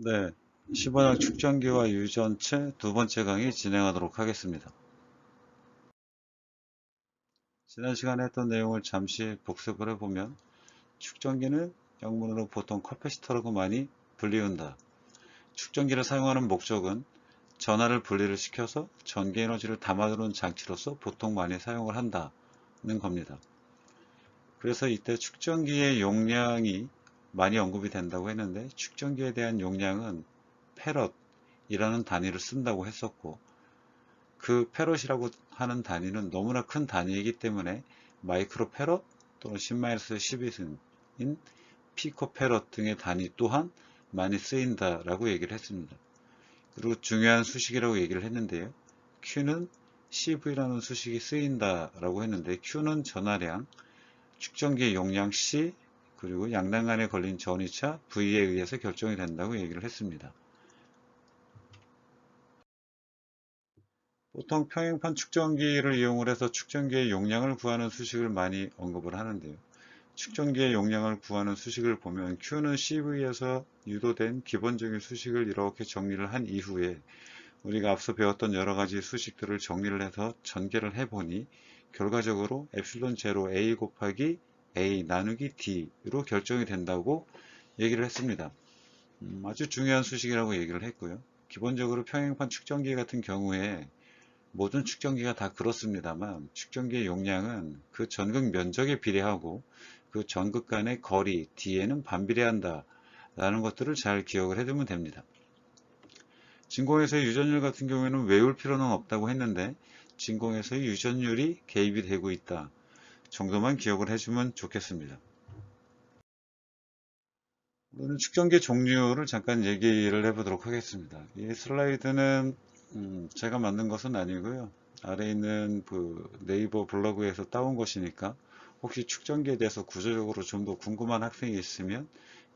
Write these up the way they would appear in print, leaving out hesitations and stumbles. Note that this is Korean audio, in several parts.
네, 15장 축전기와 유전체 두 번째 강의 진행하도록 하겠습니다. 지난 시간에 했던 내용을 잠시 복습을 해보면 축전기는 영문으로 보통 커패시터라고 많이 불리운다. 축전기를 사용하는 목적은 전하를 분리를 시켜서 전기 에너지를 담아두는 장치로서 보통 많이 사용을 한다는 겁니다. 그래서 이때 축전기의 용량이 많이 언급이 된다고 했는데 축전기에 대한 용량은 페럿이라는 단위를 쓴다고 했었고, 그 페럿이라고 하는 단위는 너무나 큰 단위이기 때문에 마이크로 페럿 또는 10-12승인 피코 페럿 등의 단위 또한 많이 쓰인다라고 얘기를 했습니다. 그리고 중요한 수식이라고 얘기를 했는데요. Q는 CV라는 수식이 쓰인다라고 했는데, Q는 전하량, 축전기의 용량 C, 그리고 양단 간에 걸린 전이차 V에 의해서 결정이 된다고 얘기를 했습니다. 보통 평행판 축전기를 이용을 해서 축전기의 용량을 구하는 수식을 많이 언급을 하는데요. 축전기의 용량을 구하는 수식을 보면 Q는 CV에서 유도된 기본적인 수식을 이렇게 정리를 한 이후에 우리가 앞서 배웠던 여러 가지 수식들을 정리를 해서 전개를 해보니 결과적으로 엡실론 제로 A 곱하기 A 나누기 D로 결정이 된다고 얘기를 했습니다. 아주 중요한 수식이라고 얘기를 했고요. 기본적으로 평행판 축전기 같은 경우에 모든 축전기가 다 그렇습니다만 축전기의 용량은 그 전극 면적에 비례하고 그 전극 간의 거리 D에는 반비례한다 라는 것들을 잘 기억을 해두면 됩니다. 진공에서의 유전율 같은 경우에는 외울 필요는 없다고 했는데 진공에서의 유전율이 개입이 되고 있다 정도만 기억을 해주면 좋겠습니다. 오늘 축전기 종류를 잠깐 얘기를 해보도록 하겠습니다. 이 슬라이드는 제가 만든 것은 아니고요. 아래에 있는 그 네이버 블로그에서 따온 것이니까 혹시 축전기에 대해서 구조적으로 좀 더 궁금한 학생이 있으면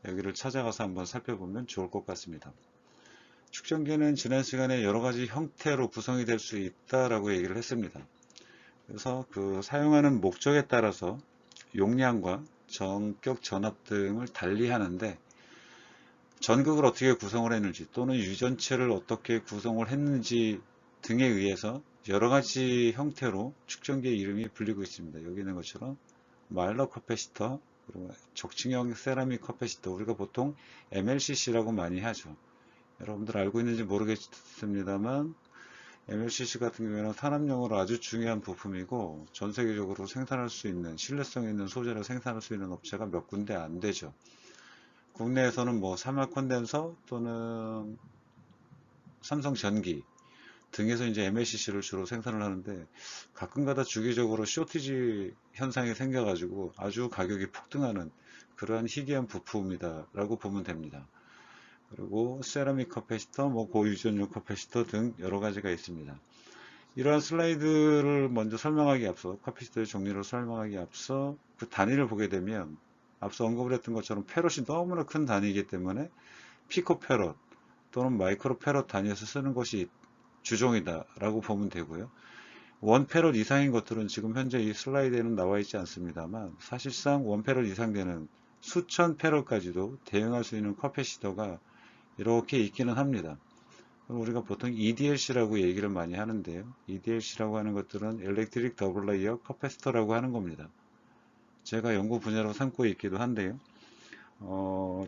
여기를 찾아가서 한번 살펴보면 좋을 것 같습니다. 축전기는 지난 시간에 여러 가지 형태로 구성이 될 수 있다라고 얘기를 했습니다. 그래서 그 사용하는 목적에 따라서 용량과 전격 전압 등을 달리 하는데, 전극을 어떻게 구성을 했는지 또는 유전체를 어떻게 구성을 했는지 등에 의해서 여러 가지 형태로 축전기의 이름이 불리고 있습니다. 여기 있는 것처럼 마일러 커패시터, 그리고 적층형 세라믹 커패시터, 우리가 보통 MLCC라고 많이 하죠. 여러분들 알고 있는지 모르겠습니다만 MLCC 같은 경우에는 산업용으로 아주 중요한 부품이고 전 세계적으로 생산할 수 있는, 신뢰성 있는 소재를 생산할 수 있는 업체가 몇 군데 안 되죠. 국내에서는 뭐 사막 콘덴서 또는 삼성전기 등에서 이제 MLCC를 주로 생산을 하는데, 가끔가다 주기적으로 쇼티지 현상이 생겨가지고 아주 가격이 폭등하는 그러한 희귀한 부품이다 라고 보면 됩니다. 그리고 세라믹 커패시터, 뭐 고유전율 커패시터 등 여러 가지가 있습니다. 이러한 슬라이드를 먼저 설명하기 앞서, 커패시터의 종류를 설명하기 앞서 그 단위를 보게 되면 앞서 언급을 했던 것처럼 페롯이 너무나 큰 단위이기 때문에 피코페롯 또는 마이크로페롯 단위에서 쓰는 것이 주종이다 라고 보면 되고요. 원페롯 이상인 것들은 지금 현재 이 슬라이드에는 나와 있지 않습니다만 사실상 원페롯 이상 되는 수천 페롯까지도 대응할 수 있는 커패시터가 이렇게 있기는 합니다. 우리가 보통 EDLC라고 얘기를 많이 하는데요. EDLC라고 하는 것들은 Electric Double Layer Capacitor라고 하는 겁니다. 제가 연구 분야로 삼고 있기도 한데요.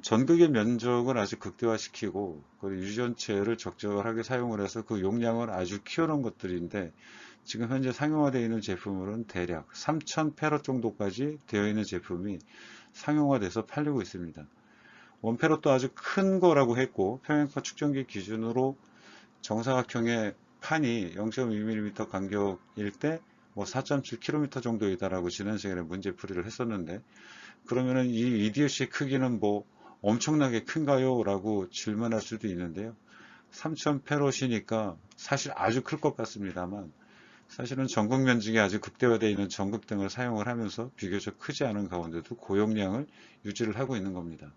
전극의 면적을 아주 극대화시키고 그 유전체를 적절하게 사용을 해서 그 용량을 아주 키워놓은 것들인데, 지금 현재 상용화되어 있는 제품으로는 대략 3000 페럿 정도까지 되어 있는 제품이 상용화돼서 팔리고 있습니다. 원페럿도 아주 큰 거라고 했고, 평행파 축전기 기준으로 정사각형의 판이 0.2mm 간격일 때 뭐 4.7km 정도이다라고 지난 시간에 문제풀이를 했었는데, 그러면은 이 EDLC의 크기는 뭐 엄청나게 큰가요? 라고 질문할 수도 있는데요. 3000페롯이니까 사실 아주 클 것 같습니다만, 사실은 전극 면적이 아주 극대화되어 있는 전극 등을 사용을 하면서 비교적 크지 않은 가운데도 고용량을 유지를 하고 있는 겁니다.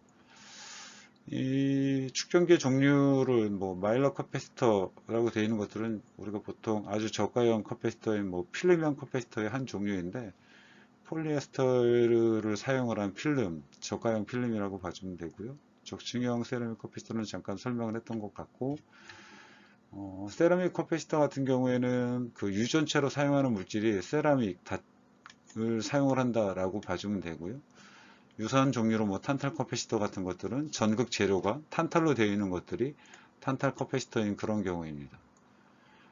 이 축전기 종류를 뭐 마일러 커패시터라고 되어 있는 것들은 우리가 보통 아주 저가형 커패시터인 뭐 필름형 커패시터의 한 종류인데, 폴리에스터를 사용을 한 필름, 저가형 필름이라고 봐주면 되고요. 적층형 세라믹 커피시터는 잠깐 설명을 했던 것 같고, 세라믹 커피시터 같은 경우에는 그 유전체로 사용하는 물질이 세라믹을 사용을 한다라고 봐주면 되고요. 유사한 종류로 뭐 탄탈 커피시터 같은 것들은 전극 재료가 탄탈로 되어 있는 것들이 탄탈 커피시터인 그런 경우입니다.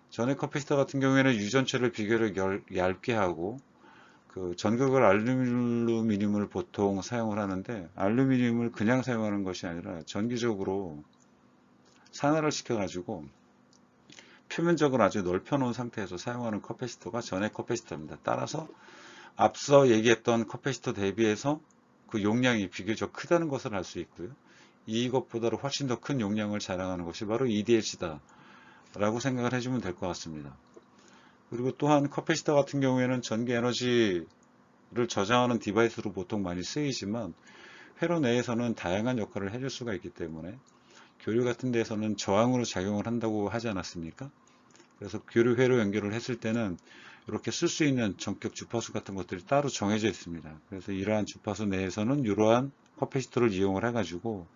전액 커피시터 같은 경우에는 유전체를 비교적 얇게 하고 그 전극을 알루미늄을 보통 사용을 하는데, 알루미늄을 그냥 사용하는 것이 아니라 전기적으로 산화를 시켜 가지고 표면적으로 아주 넓혀 놓은 상태에서 사용하는 커피시터가 전액 커피시터입니다. 따라서 앞서 얘기했던 커피시터 대비해서 그 용량이 비교적 크다는 것을 알 수 있고요. 이것보다도 훨씬 더 큰 용량을 자랑하는 것이 바로 EDH다 라고 생각을 해주면 될 것 같습니다. 그리고 또한 커피시터 같은 경우에는 전기 에너지를 저장하는 디바이스로 보통 많이 쓰이지만, 회로 내에서는 다양한 역할을 해줄 수가 있기 때문에 교류 같은 데에서는 저항으로 작용을 한다고 하지 않았습니까? 그래서 교류 회로 연결을 했을 때는 이렇게 쓸 수 있는 전격 주파수 같은 것들이 따로 정해져 있습니다. 그래서 이러한 주파수 내에서는 이러한 커피시터를 이용을 해가지고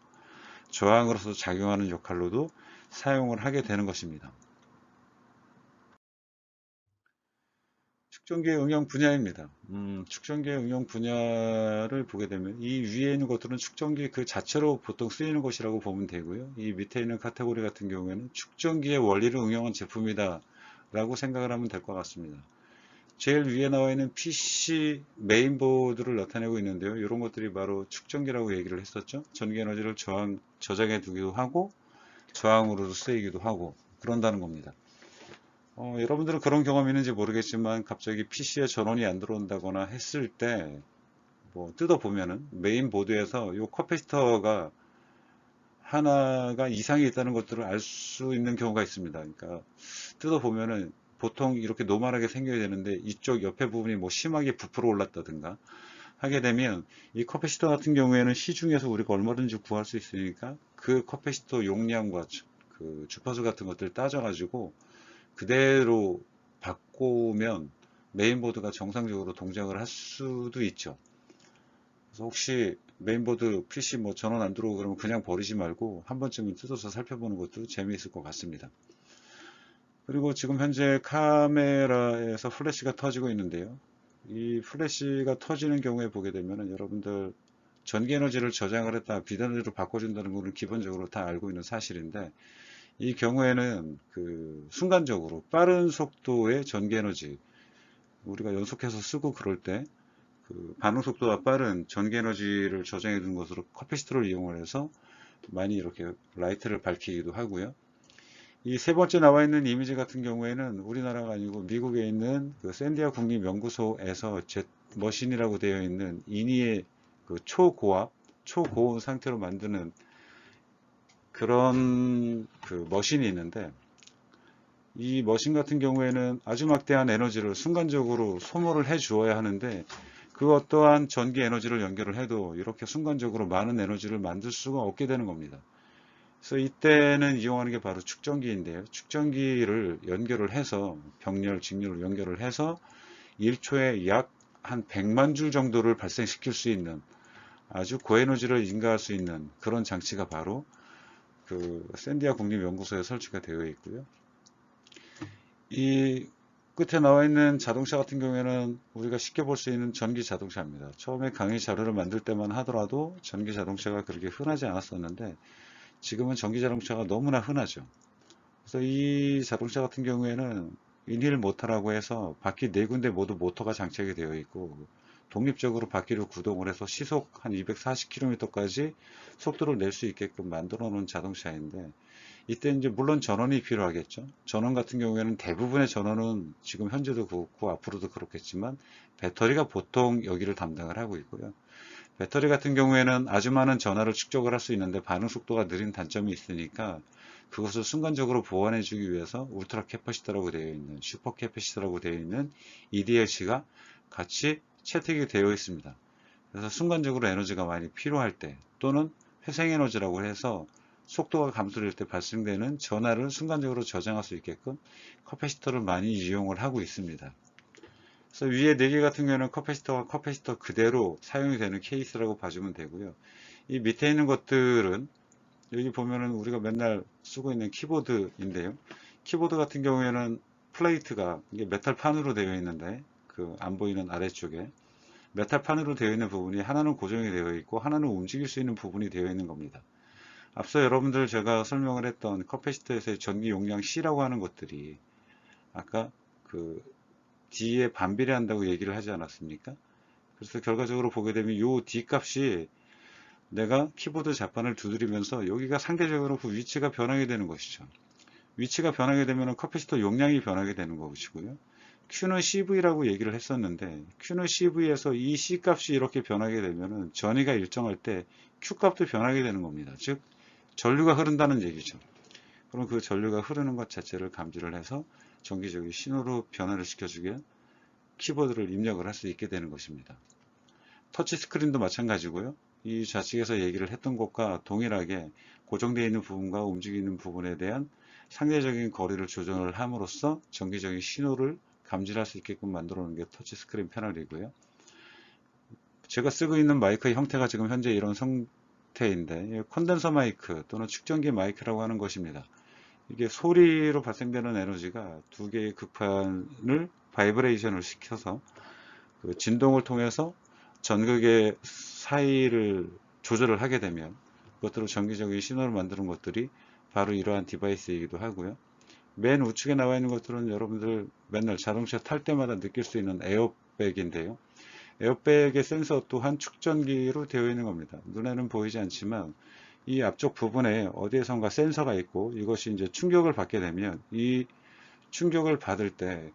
저항으로서 작용하는 역할로도 사용을 하게 되는 것입니다. 축전기의 응용 분야입니다. 축전기의 응용 분야를 보게 되면 이 위에 있는 것들은 축전기 그 자체로 보통 쓰이는 것이라고 보면 되고요. 이 밑에 있는 카테고리 같은 경우에는 축전기의 원리를 응용한 제품이다 라고 생각을 하면 될 것 같습니다. 제일 위에 나와 있는 PC 메인보드를 나타내고 있는데요. 이런 것들이 바로 축전기라고 얘기를 했었죠. 전기 에너지를 저장해 두기도 하고 저항으로도 쓰이기도 하고 그런다는 겁니다. 여러분들은 그런 경험이 있는지 모르겠지만 갑자기 PC에 전원이 안 들어온다거나 했을 때 뭐 뜯어보면은 메인보드에서 이 커피시터가 하나가 이상이 있다는 것들을 알 수 있는 경우가 있습니다. 그러니까 뜯어보면은 보통 이렇게 노멀하게 생겨야 되는데 이쪽 옆에 부분이 뭐 심하게 부풀어 올랐다든가 하게 되면 이 커피시터 같은 경우에는 시중에서 우리가 얼마든지 구할 수 있으니까 그 커피시터 용량과 그 주파수 같은 것들을 따져가지고 그대로 바꾸면 메인보드가 정상적으로 동작을 할 수도 있죠. 그래서 혹시 메인보드 PC 뭐 전원 안 들어오고 그러면 그냥 버리지 말고 한 번쯤은 뜯어서 살펴보는 것도 재미있을 것 같습니다. 그리고 지금 현재 카메라에서 플래시가 터지고 있는데요. 이 플래시가 터지는 경우에 보게 되면 여러분들 전기 에너지를 저장을 했다 비단으로 바꿔준다는 것은 기본적으로 다 알고 있는 사실인데, 이 경우에는 그 순간적으로 빠른 속도의 전기 에너지, 우리가 연속해서 쓰고 그럴 때 그 반응 속도가 빠른 전기 에너지를 저장해 두는 것으로 커피시터를 이용을 해서 많이 이렇게 라이트를 밝히기도 하고요. 이 세 번째 나와 있는 이미지 같은 경우에는 우리나라가 아니고 미국에 있는 그 샌디아 국립연구소에서 젯머신이라고 되어 있는 인위의 그 초고압, 초고온 상태로 만드는 그런 그 머신이 있는데, 이 머신 같은 경우에는 아주 막대한 에너지를 순간적으로 소모를 해 주어야 하는데, 그 어떠한 전기 에너지를 연결을 해도 이렇게 순간적으로 많은 에너지를 만들 수가 없게 되는 겁니다. 그래서 이때는 이용하는 게 바로 축전기인데요. 축전기를 연결을 해서 병렬, 직렬을 연결을 해서 1초에 약 한 100만 줄 정도를 발생시킬 수 있는 아주 고에너지를 인가할 수 있는 그런 장치가 바로 그 샌디아 국립연구소에 설치가 되어 있고요. 이 끝에 나와 있는 자동차 같은 경우에는 우리가 쉽게 볼 수 있는 전기 자동차입니다. 처음에 강의 자료를 만들 때만 하더라도 전기 자동차가 그렇게 흔하지 않았었는데 지금은 전기 자동차가 너무나 흔하죠. 그래서 이 자동차 같은 경우에는 인힐 모터라고 해서 바퀴 4군데 모두 모터가 장착이 되어 있고 독립적으로 바퀴를 구동을 해서 시속 한 240km까지 속도를 낼 수 있게끔 만들어 놓은 자동차인데, 이때 이제 물론 전원이 필요하겠죠. 전원 같은 경우에는 대부분의 전원은 지금 현재도 그렇고 앞으로도 그렇겠지만 배터리가 보통 여기를 담당을 하고 있고요. 배터리 같은 경우에는 아주 많은 전하를 축적을 할 수 있는데 반응 속도가 느린 단점이 있으니까 그것을 순간적으로 보완해 주기 위해서 울트라 캐퍼시터라고 되어 있는, 슈퍼 캐퍼시터라고 되어 있는 EDH가 같이 채택이 되어 있습니다. 그래서 순간적으로 에너지가 많이 필요할 때, 또는 회생에너지라고 해서 속도가 감소될 때 발생되는 전하를 순간적으로 저장할 수 있게끔 커패시터를 많이 이용을 하고 있습니다. 그래서 위에 4개 같은 경우는 커패시터가 커패시터 그대로 사용이 되는 케이스라고 봐주면 되고요. 이 밑에 있는 것들은 여기 보면은 우리가 맨날 쓰고 있는 키보드인데요. 키보드 같은 경우에는 플레이트가 이게 메탈판으로 되어 있는데 그 안 보이는 아래쪽에 메탈판으로 되어 있는 부분이 하나는 고정이 되어 있고 하나는 움직일 수 있는 부분이 되어 있는 겁니다. 앞서 여러분들 제가 설명을 했던 커패시터에서의 전기 용량 C라고 하는 것들이 아까 그 D에 반비례한다고 얘기를 하지 않았습니까? 그래서 결과적으로 보게 되면 이 D 값이 내가 키보드 좌판을 두드리면서 여기가 상대적으로 그 위치가 변하게 되는 것이죠. 위치가 변하게 되면 커패시터 용량이 변하게 되는 것이고요. Q는 CV라고 얘기를 했었는데 Q는 CV에서 이 C 값이 이렇게 변하게 되면 전위가 일정할 때 Q 값도 변하게 되는 겁니다. 즉 전류가 흐른다는 얘기죠. 그럼 그 전류가 흐르는 것 자체를 감지를 해서 전기적인 신호로 변화를 시켜주게 키보드를 입력을 할 수 있게 되는 것입니다. 터치 스크린도 마찬가지고요. 이 좌측에서 얘기를 했던 것과 동일하게 고정되어 있는 부분과 움직이는 부분에 대한 상대적인 거리를 조정을 함으로써 전기적인 신호를 감지할 수 있게끔 만들어 놓은 게 터치 스크린 패널이고요. 제가 쓰고 있는 마이크 형태가 지금 현재 이런 상태인데 콘덴서 마이크 또는 축전기 마이크라고 하는 것입니다. 이게 소리로 발생되는 에너지가 두 개의 극판을 바이브레이션을 시켜서 그 진동을 통해서 전극의 사이를 조절을 하게 되면 그것들을 전기적인 신호를 만드는 것들이 바로 이러한 디바이스이기도 하고요. 맨 우측에 나와 있는 것들은 여러분들 맨날 자동차 탈 때마다 느낄 수 있는 에어백인데요. 에어백의 센서 또한 축전기로 되어 있는 겁니다. 눈에는 보이지 않지만 이 앞쪽 부분에 어디에선가 센서가 있고 이것이 이제 충격을 받게 되면 이 충격을 받을 때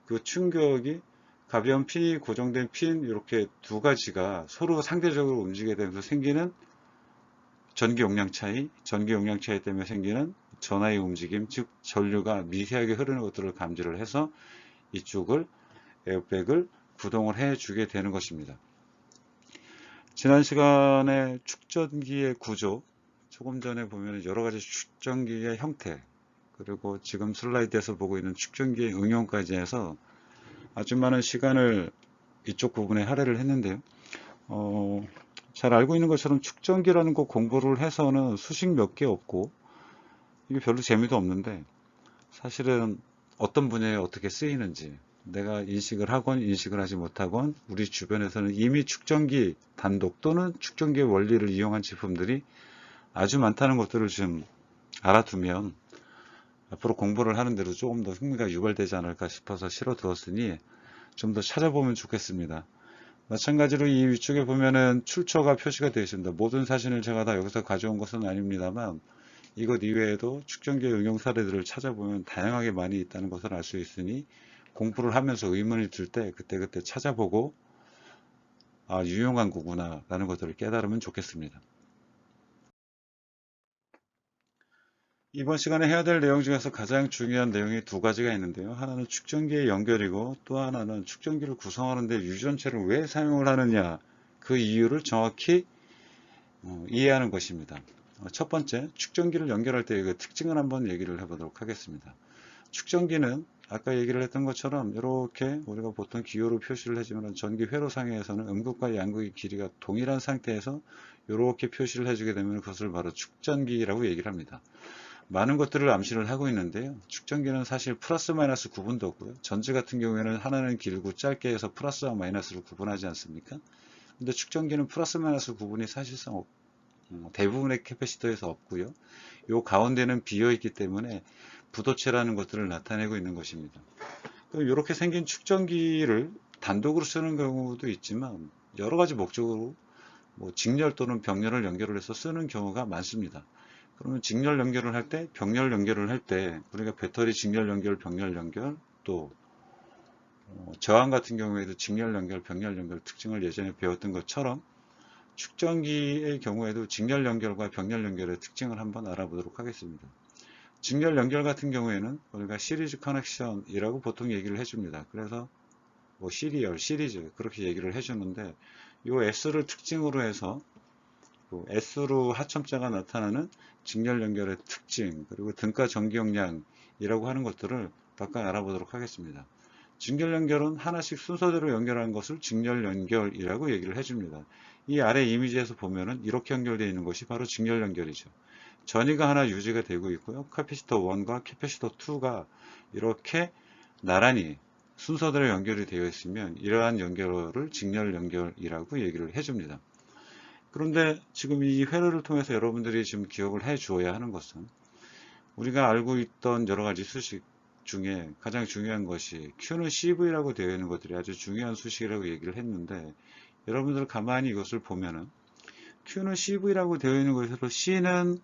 그 충격이 가벼운 핀이 고정된 핀 이렇게 두 가지가 서로 상대적으로 움직이게 되면서 생기는 전기 용량 차이, 전기 용량 차이 때문에 생기는 전하의 움직임, 즉 전류가 미세하게 흐르는 것들을 감지를 해서 이쪽을 에어백을 구동을 해주게 되는 것입니다. 지난 시간에 축전기의 구조, 조금 전에 보면 여러 가지 축전기의 형태, 그리고 지금 슬라이드에서 보고 있는 축전기의 응용까지 해서 아주 많은 시간을 이쪽 부분에 할애를 했는데요. 잘 알고 있는 것처럼 축전기라는 거 공부를 해서는 수식 몇 개 없고 이게 별로 재미도 없는데 사실은 어떤 분야에 어떻게 쓰이는지 내가 인식을 하건 인식을 하지 못하건 우리 주변에서는 이미 축전기 단독 또는 축전기의 원리를 이용한 제품들이 아주 많다는 것들을 좀 알아두면 앞으로 공부를 하는 대로 조금 더 흥미가 유발되지 않을까 싶어서 실어 두었으니 좀 더 찾아보면 좋겠습니다. 마찬가지로 이 위쪽에 보면은 출처가 표시가 되어 있습니다. 모든 사진을 제가 다 여기서 가져온 것은 아닙니다만 이것 이외에도 축전기 응용 사례들을 찾아보면 다양하게 많이 있다는 것을 알 수 있으니 공부를 하면서 의문이 들 때 그때그때 찾아보고 아, 유용한 거구나 라는 것들을 깨달으면 좋겠습니다. 이번 시간에 해야 될 내용 중에서 가장 중요한 내용이 두 가지가 있는데요. 하나는 축전기의 연결이고 또 하나는 축전기를 구성하는 데 유전체를 왜 사용을 하느냐 그 이유를 정확히 이해하는 것입니다. 첫 번째, 축전기를 연결할 때의 그 특징을 한번 얘기를 해보도록 하겠습니다. 축전기는 아까 얘기를 했던 것처럼 이렇게 우리가 보통 기호로 표시를 해주면 전기 회로상에서는 음극과 양극의 길이가 동일한 상태에서 이렇게 표시를 해주게 되면 그것을 바로 축전기라고 얘기를 합니다. 많은 것들을 암시를 하고 있는데요. 축전기는 사실 플러스 마이너스 구분도 없고요. 전지 같은 경우에는 하나는 길고 짧게 해서 플러스와 마이너스를 구분하지 않습니까? 근데 축전기는 플러스 마이너스 구분이 사실상 대부분의 캐패시터에서 없고요. 요 가운데는 비어 있기 때문에 부도체라는 것들을 나타내고 있는 것입니다. 이렇게 생긴 축전기를 단독으로 쓰는 경우도 있지만 여러 가지 목적으로 직렬 또는 병렬을 연결을 해서 쓰는 경우가 많습니다. 그러면 직렬 연결을 할 때, 병렬 연결을 할 때 우리가 배터리 직렬 연결, 병렬 연결 또 저항 같은 경우에도 직렬 연결, 병렬 연결 특징을 예전에 배웠던 것처럼 축전기의 경우에도 직렬 연결과 병렬 연결의 특징을 한번 알아보도록 하겠습니다. 직렬 연결 같은 경우에는 우리가 시리즈 커넥션이라고 보통 얘기를 해줍니다. 그래서 시리얼, 시리즈 그렇게 얘기를 해주는데 이 S를 특징으로 해서 S로 하첨자가 나타나는 직렬 연결의 특징 그리고 등가 전기 용량이라고 하는 것들을 각각 알아보도록 하겠습니다. 직렬 연결은 하나씩 순서대로 연결하는 것을 직렬 연결이라고 얘기를 해줍니다. 이 아래 이미지에서 보면은 이렇게 연결되어 있는 것이 바로 직렬 연결이죠. 전위가 하나 유지가 되고 있고요. 캐패시터 1과 캐패시터 2가 이렇게 나란히 순서대로 연결이 되어 있으면 이러한 연결을 직렬 연결이라고 얘기를 해줍니다. 그런데 지금 이 회로를 통해서 여러분들이 지금 기억을 해 주어야 하는 것은 우리가 알고 있던 여러 가지 수식 중에 가장 중요한 것이 Q는 CV라고 되어 있는 것들이 아주 중요한 수식이라고 얘기를 했는데, 여러분들 가만히 이것을 보면은 Q는 CV라고 되어 있는 것으로 C는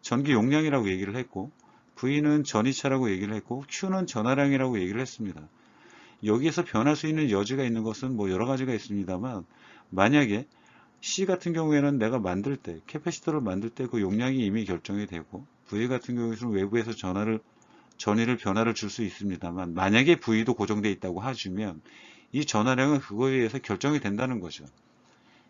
전기 용량이라고 얘기를 했고, V는 전이차라고 얘기를 했고, Q는 전하량이라고 얘기를 했습니다. 여기에서 변할 수 있는 여지가 있는 것은 뭐 여러 가지가 있습니다만, 만약에 C 같은 경우에는 내가 만들 때, 캐패시터를 만들 때 그 용량이 이미 결정이 되고, V 같은 경우에는 외부에서 전위를 변화를 줄 수 있습니다만, 만약에 V도 고정되어 있다고 하시면 이 전하량은 그거에 의해서 결정이 된다는 거죠.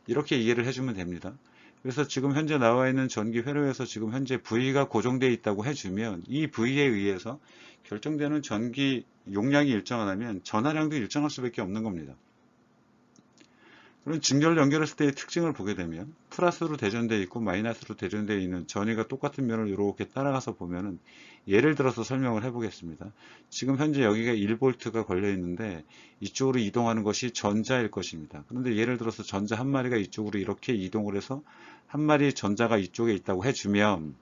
이렇게 이해를 해주면 됩니다. 그래서 지금 현재 나와 있는 전기 회로에서 지금 현재 V가 고정되어 있다고 해주면 이 V에 의해서 결정되는 전기 용량이 일정하다면 전하량도 일정할 수밖에 없는 겁니다. 그럼 직렬 연결했을 때의 특징을 보게 되면 플러스로 대전되어 있고 마이너스로 대전되어 있는 전위가 똑같은 면을 이렇게 따라가서 보면은, 예를 들어서 설명을 해보겠습니다. 지금 현재 여기가 1V가 걸려 있는데 이쪽으로 이동하는 것이 전자일 것입니다. 그런데 예를 들어서 전자 한 마리가 이쪽으로 이렇게 이동을 해서 한 마리의 전자가 이쪽에 있다고 해주면,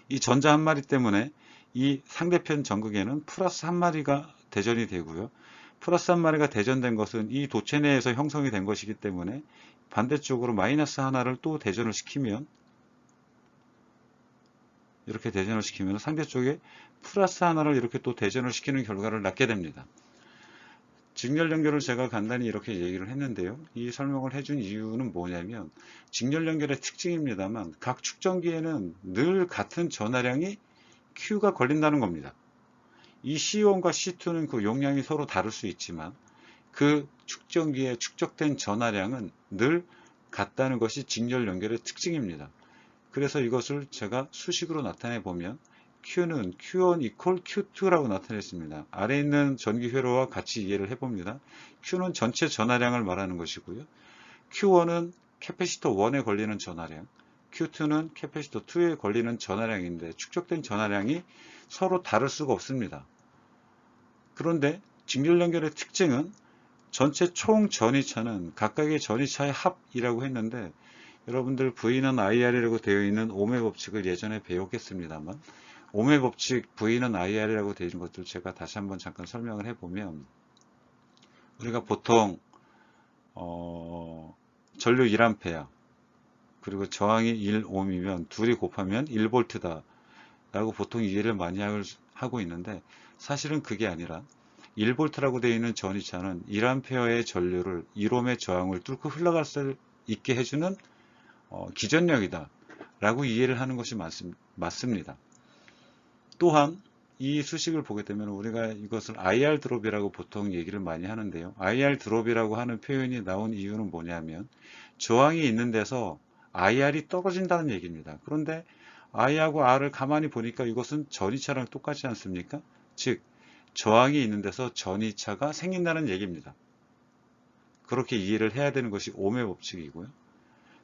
이 전자 한 마리 때문에 이 상대편 전극에는 플러스 한 마리가 대전이 되고요. 플러스 한 마리가 대전된 것은 이 도체 내에서 형성이 된 것이기 때문에 반대쪽으로 마이너스 하나를 또 대전을 시키면, 이렇게 대전을 시키면 상대쪽에 플러스 하나를 이렇게 또 대전을 시키는 결과를 낳게 됩니다. 직렬 연결을 제가 간단히 이렇게 얘기를 했는데요. 이 설명을 해준 이유는 뭐냐면 직렬 연결의 특징입니다만, 각 축전기에는 늘 같은 전하량이 Q가 걸린다는 겁니다. 이 C1과 C2는 그 용량이 서로 다를 수 있지만 그 축전기에 축적된 전하량은 늘 같다는 것이 직렬 연결의 특징입니다. 그래서 이것을 제가 수식으로 나타내 보면 Q는 Q1 equal Q2라고 나타냈습니다. 아래 있는 전기 회로와 같이 이해를 해봅니다. Q는 전체 전하량을 말하는 것이고요. Q1은 캐패시터 1에 걸리는 전하량, Q2는 캐패시터 2에 걸리는 전하량인데 축적된 전하량이 서로 다를 수가 없습니다. 그런데 직렬 연결의 특징은 전체 총 전이차는 각각의 전이차의 합이라고 했는데, 여러분들 V는 IR이라고 되어 있는 오음의 법칙을 예전에 배웠겠습니다만, 오음의 법칙 V는 IR이라고 되어 있는 것들 제가 다시 한번 잠깐 설명을 해보면, 우리가 보통 전류 1A 그리고 저항이 1ohm이면 둘이 곱하면 1V다 라고 보통 이해를 많이 하고 있는데, 사실은 그게 아니라 1V라고 되어 있는 전이차는 1A의 전류를 1ohm의 저항을 뚫고 흘러갈 수 있게 해주는 기전력이다 라고 이해를 하는 것이 맞습니다. 또한 이 수식을 보게 되면 우리가 이것을 IR 드롭이라고 보통 얘기를 많이 하는데요. IR 드롭이라고 하는 표현이 나온 이유는 뭐냐면 저항이 있는 데서 IR이 떨어진다는 얘기입니다. 그런데 I하고 R을 가만히 보니까 이것은 전이차랑 똑같지 않습니까? 즉 저항이 있는 데서 전이차가 생긴다는 얘기입니다. 그렇게 이해를 해야 되는 것이 오음의 법칙이고요.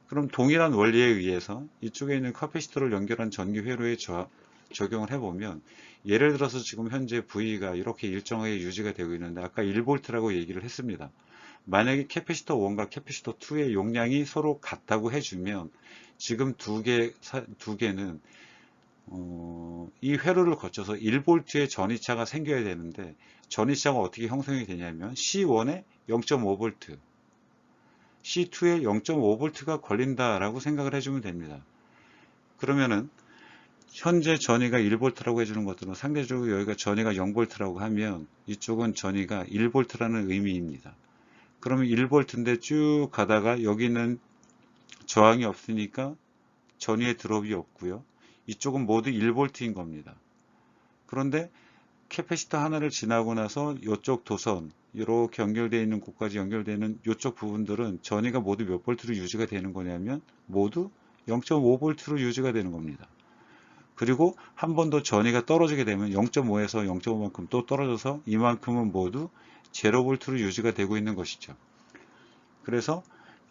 그럼 동일한 원리에 의해서 이쪽에 있는 카패시터를 연결한 전기 회로에 적용을 해보면, 예를 들어서 지금 현재 V가 이렇게 일정하게 유지가 되고 있는데 아까 1V라고 얘기를 했습니다. 만약에 캐패시터 1과 캐패시터 2의 용량이 서로 같다고 해주면 지금 두 개는 이 회로를 거쳐서 1V의 전이차가 생겨야 되는데, 전이차가 어떻게 형성이 되냐면 C1에 0.5V, C2에 0.5V가 걸린다라고 생각을 해주면 됩니다. 그러면은 현재 전위가 1V라고 해주는 것들은 상대적으로 여기가 전위가 0V라고 하면 이쪽은 전위가 1V라는 의미입니다. 그러면 1V인데 쭉 가다가 여기는 저항이 없으니까 전위의 드롭이 없고요. 이쪽은 모두 1V인 겁니다. 그런데 캐패시터 하나를 지나고 나서 이쪽 도선, 이렇게 연결되어 있는 곳까지 연결되는 이쪽 부분들은 전위가 모두 몇 볼트로 유지가 되는 거냐면 모두 0.5V로 유지가 되는 겁니다. 그리고 한 번 더 전위가 떨어지게 되면 0.5에서 0.5만큼 또 떨어져서 이만큼은 모두 0V로 유지가 되고 있는 것이죠. 그래서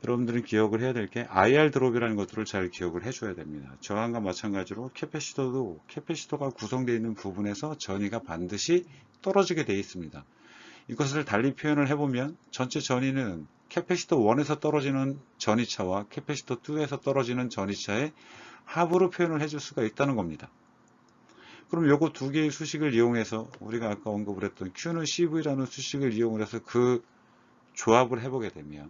여러분들은 기억을 해야 될 게 IR 드롭이라는 것들을 잘 기억을 해줘야 됩니다. 저항과 마찬가지로 캐패시터도 캐패시터가 구성되어 있는 부분에서 전위가 반드시 떨어지게 되어 있습니다. 이것을 달리 표현을 해보면 전체 전위는 캐패시터 1에서 떨어지는 전위차와 캐패시터 2에서 떨어지는 전위차의 합으로 표현을 해줄 수가 있다는 겁니다. 그럼 요거 두 개의 수식을 이용해서 우리가 아까 언급을 했던 Q는 CV라는 수식을 이용을 해서 그 조합을 해보게 되면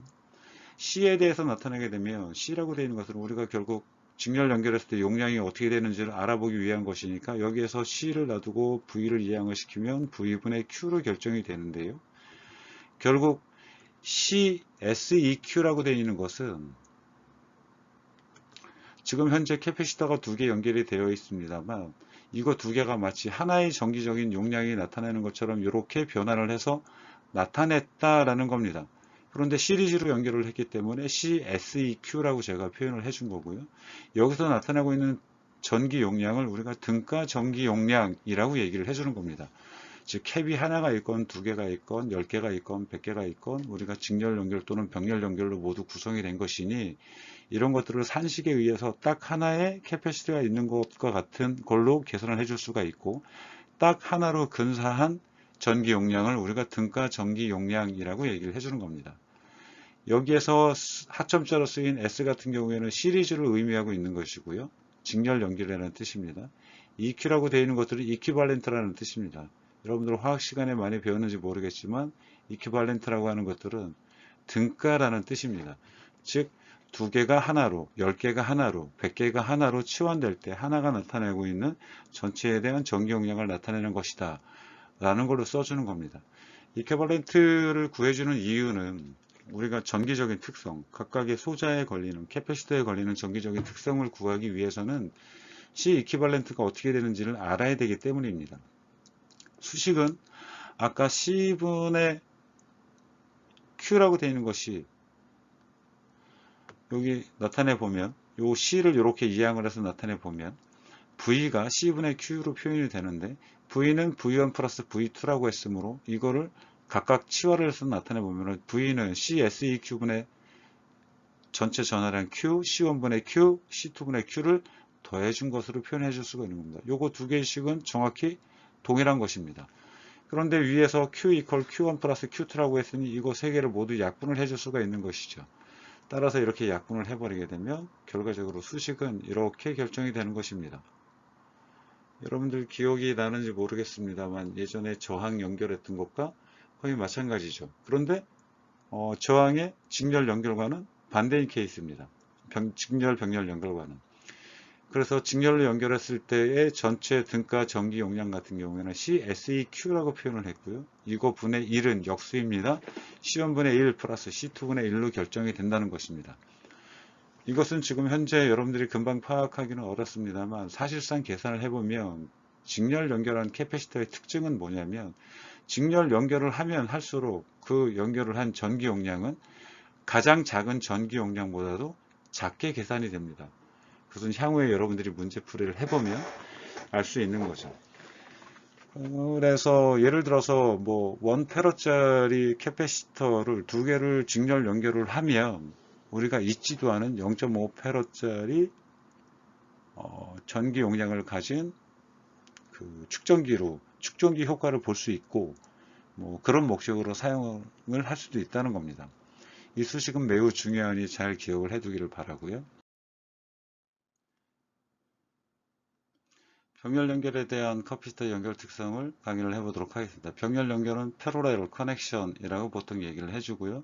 C에 대해서 나타내게 되면 C라고 되어 있는 것은 우리가 결국 직렬 연결했을 때 용량이 어떻게 되는지를 알아보기 위한 것이니까 여기에서 C를 놔두고 V를 이항을 시키면 V분의 Q로 결정이 되는데요. 결국 C, SEQ라고 되어 있는 것은 지금 현재 캐패시터가 두 개 연결이 되어 있습니다만 이거 두 개가 마치 하나의 정기적인 용량이 나타내는 것처럼 이렇게 변화를 해서 나타냈다라는 겁니다. 그런데 시리즈로 연결을 했기 때문에 CSEQ라고 제가 표현을 해준 거고요. 여기서 나타나고 있는 전기 용량을 우리가 등가 전기 용량이라고 얘기를 해주는 겁니다. 즉 캡이 하나가 있건 두 개가 있건 10개가 있건 100개가 있건 우리가 직렬 연결 또는 병렬 연결로 모두 구성이 된 것이니 이런 것들을 산식에 의해서 딱 하나의 캐패시티가 있는 것과 같은 걸로 계산을 해줄 수가 있고 딱 하나로 근사한 전기 용량을 우리가 등가 전기 용량이라고 얘기를 해주는 겁니다. 여기에서 하점자로 쓰인 S 같은 경우에는 시리즈를 의미하고 있는 것이고요. 직렬 연결이라는 뜻입니다. EQ라고 되어 있는 것들은 이퀴발렌트라는 뜻입니다. 여러분들 화학 시간에 많이 배웠는지 모르겠지만 이퀴발렌트라고 하는 것들은 등가라는 뜻입니다. 즉 두 개가 하나로, 10개가 하나로, 100개가 하나로 치환될 때 하나가 나타내고 있는 전체에 대한 전기 용량을 나타내는 것이다 라는 걸로 써주는 겁니다. 이퀴발렌트를 구해주는 이유는 우리가 전기적인 특성, 각각의 소자에 걸리는, 캐패시터에 걸리는 전기적인 특성을 구하기 위해서는 C 이퀴발렌트가 어떻게 되는지를 알아야 되기 때문입니다. 수식은 아까 C분의 Q라고 되어 있는 것이 여기 나타내 보면 요 C를 이렇게 이항을 해서 나타내 보면 V가 C분의 Q로 표현이 되는데 V는 V1 플러스 V2라고 했으므로 이거를 각각 치화를 해서 나타내 보면 V는 CSEQ분의 전체 전하량 Q, C1분의 Q, C2분의 Q를 더해준 것으로 표현해 줄 수가 있는 겁니다. 요거 두 개의 식은 정확히 동일한 것입니다. 그런데 위에서 Q 이퀄 Q1 플러스 Q2라고 했으니 이거 세 개를 모두 약분을 해줄 수가 있는 것이죠. 따라서 이렇게 약분을 해버리게 되면 결과적으로 수식은 이렇게 결정이 되는 것입니다. 여러분들 기억이 나는지 모르겠습니다만 예전에 저항 연결했던 것과 거의 마찬가지죠. 그런데 저항의 직렬 연결과는 반대인 케이스입니다. 직렬 병렬 연결과는. 그래서 직렬로 연결했을 때의 전체 등가 전기 용량 같은 경우에는 CSEQ라고 표현을 했고요. 이거 분의 1은 역수입니다. C1분의 1 플러스 C2분의 1로 결정이 된다는 것입니다. 이것은 지금 현재 여러분들이 금방 파악하기는 어렵습니다만 사실상 계산을 해보면 직렬 연결한 캐패시터의 특징은 뭐냐면 직렬 연결을 하면 할수록 그 연결을 한 전기 용량은 가장 작은 전기 용량보다도 작게 계산이 됩니다. 그것은 향후에 여러분들이 문제풀이를 해보면 알 수 있는 거죠. 그래서 예를 들어서 뭐 1페럿짜리 캐패시터를 두 개를 직렬 연결을 하면 우리가 있지도 않은 0.5페럿짜리 전기 용량을 가진 그 축전기 효과를 볼 수 있고 뭐 그런 목적으로 사용을 할 수도 있다는 겁니다. 이 수식은 매우 중요하니 잘 기억을 해두기를 바라고요. 병렬 연결에 대한 캐패시터 연결 특성을 강의를 해보도록 하겠습니다. 병렬 연결은 패러렐 커넥션이라고 보통 얘기를 해주고요.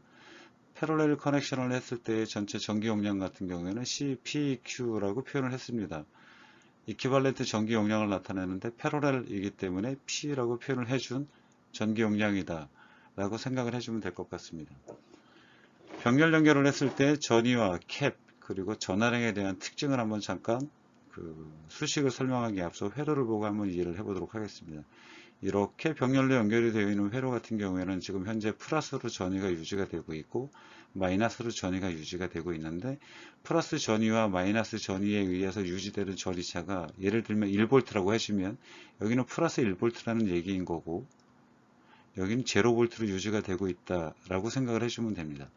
패러렐 커넥션을 했을 때의 전체 전기 용량 같은 경우에는 CPQ라고 표현을 했습니다. 이퀴발렌트 전기 용량을 나타내는데 패러렐이기 때문에 P라고 표현을 해준 전기 용량이다 라고 생각을 해주면 될 것 같습니다. 병렬 연결을 했을 때 전위와 캡 그리고 전하량에 대한 특징을 한번 잠깐 수식을 설명하기에 앞서 회로를 보고 한번 이해를 해보도록 하겠습니다. 이렇게 병렬로 연결이 되어 있는 회로 같은 경우에는 지금 현재 플러스로 전위가 유지가 되고 있고 마이너스로 전위가 유지가 되고 있는데 플러스 전위와 마이너스 전위에 의해서 유지되는 전위차가 예를 들면 1V라고 하시면 여기는 플러스 1V라는 얘기인 거고 여기는 0V로 유지가 되고 있다라고 생각을 해주면 됩니다.